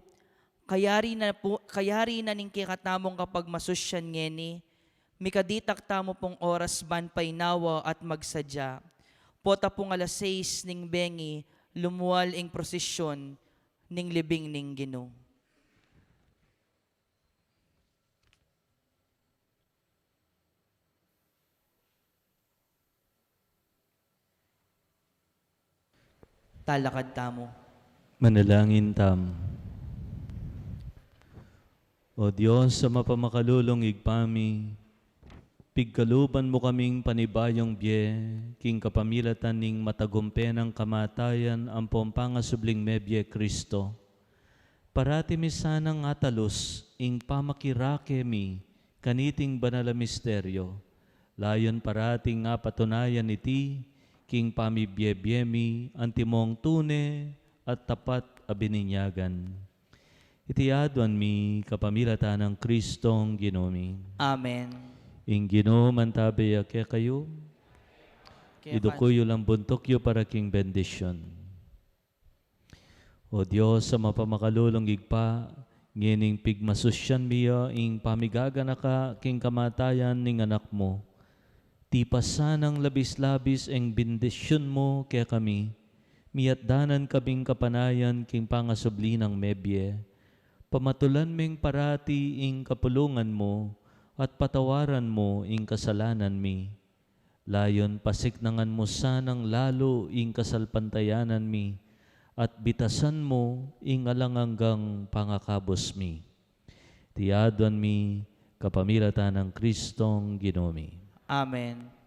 kaya rin na ning kikatamong kapag masusyan ngeni, mikaditak tamo pong oras ban painawa at magsadya. Pota pong alas 6 ning bengi, lumuwal ing prosesyon ning libing ning Ginoo. Talakad tamo. Manalangin tam. O Diyos, sa mapamakalulong igpami, pigkaluban mo kaming panibayong bye, king kapamilatan ning matagumpenang kamatayan ang pompangasubling mebye Kristo. Parati mi sanang atalos, ing pamakirake mi, kaniting banala misteryo, layon parating nga patunayan iti, king pamibyebyemi, antimong tune at tapat abininyagan. Itiadwan mi kapamilatan ng Kristong Ginoomi. Amen. Ing Ginoo mantabaya kaya kayo, idukuyo lang buntok yo para king bendisyon. O Diyos, sa mapamakalulong igpa, ngining pigmasusyan miya ing pamigagan ka king kamatayan ning anak mo. Ti pasanang labis-labis eng bendisyon mo kaya kami, miyatdanan kaming kapanayan king pangasubli ng mebye, pamatulan ming parati ing kapulungan mo, at patawaran mo ing kasalanan mi. Layon pasiknangan mo sanang lalo ing kasalpantayanan mi, at bitasan mo ing alanganggang pangakabos mi. Tiadwan mi kapamilatan ng Kristong Ginoomi. Amen.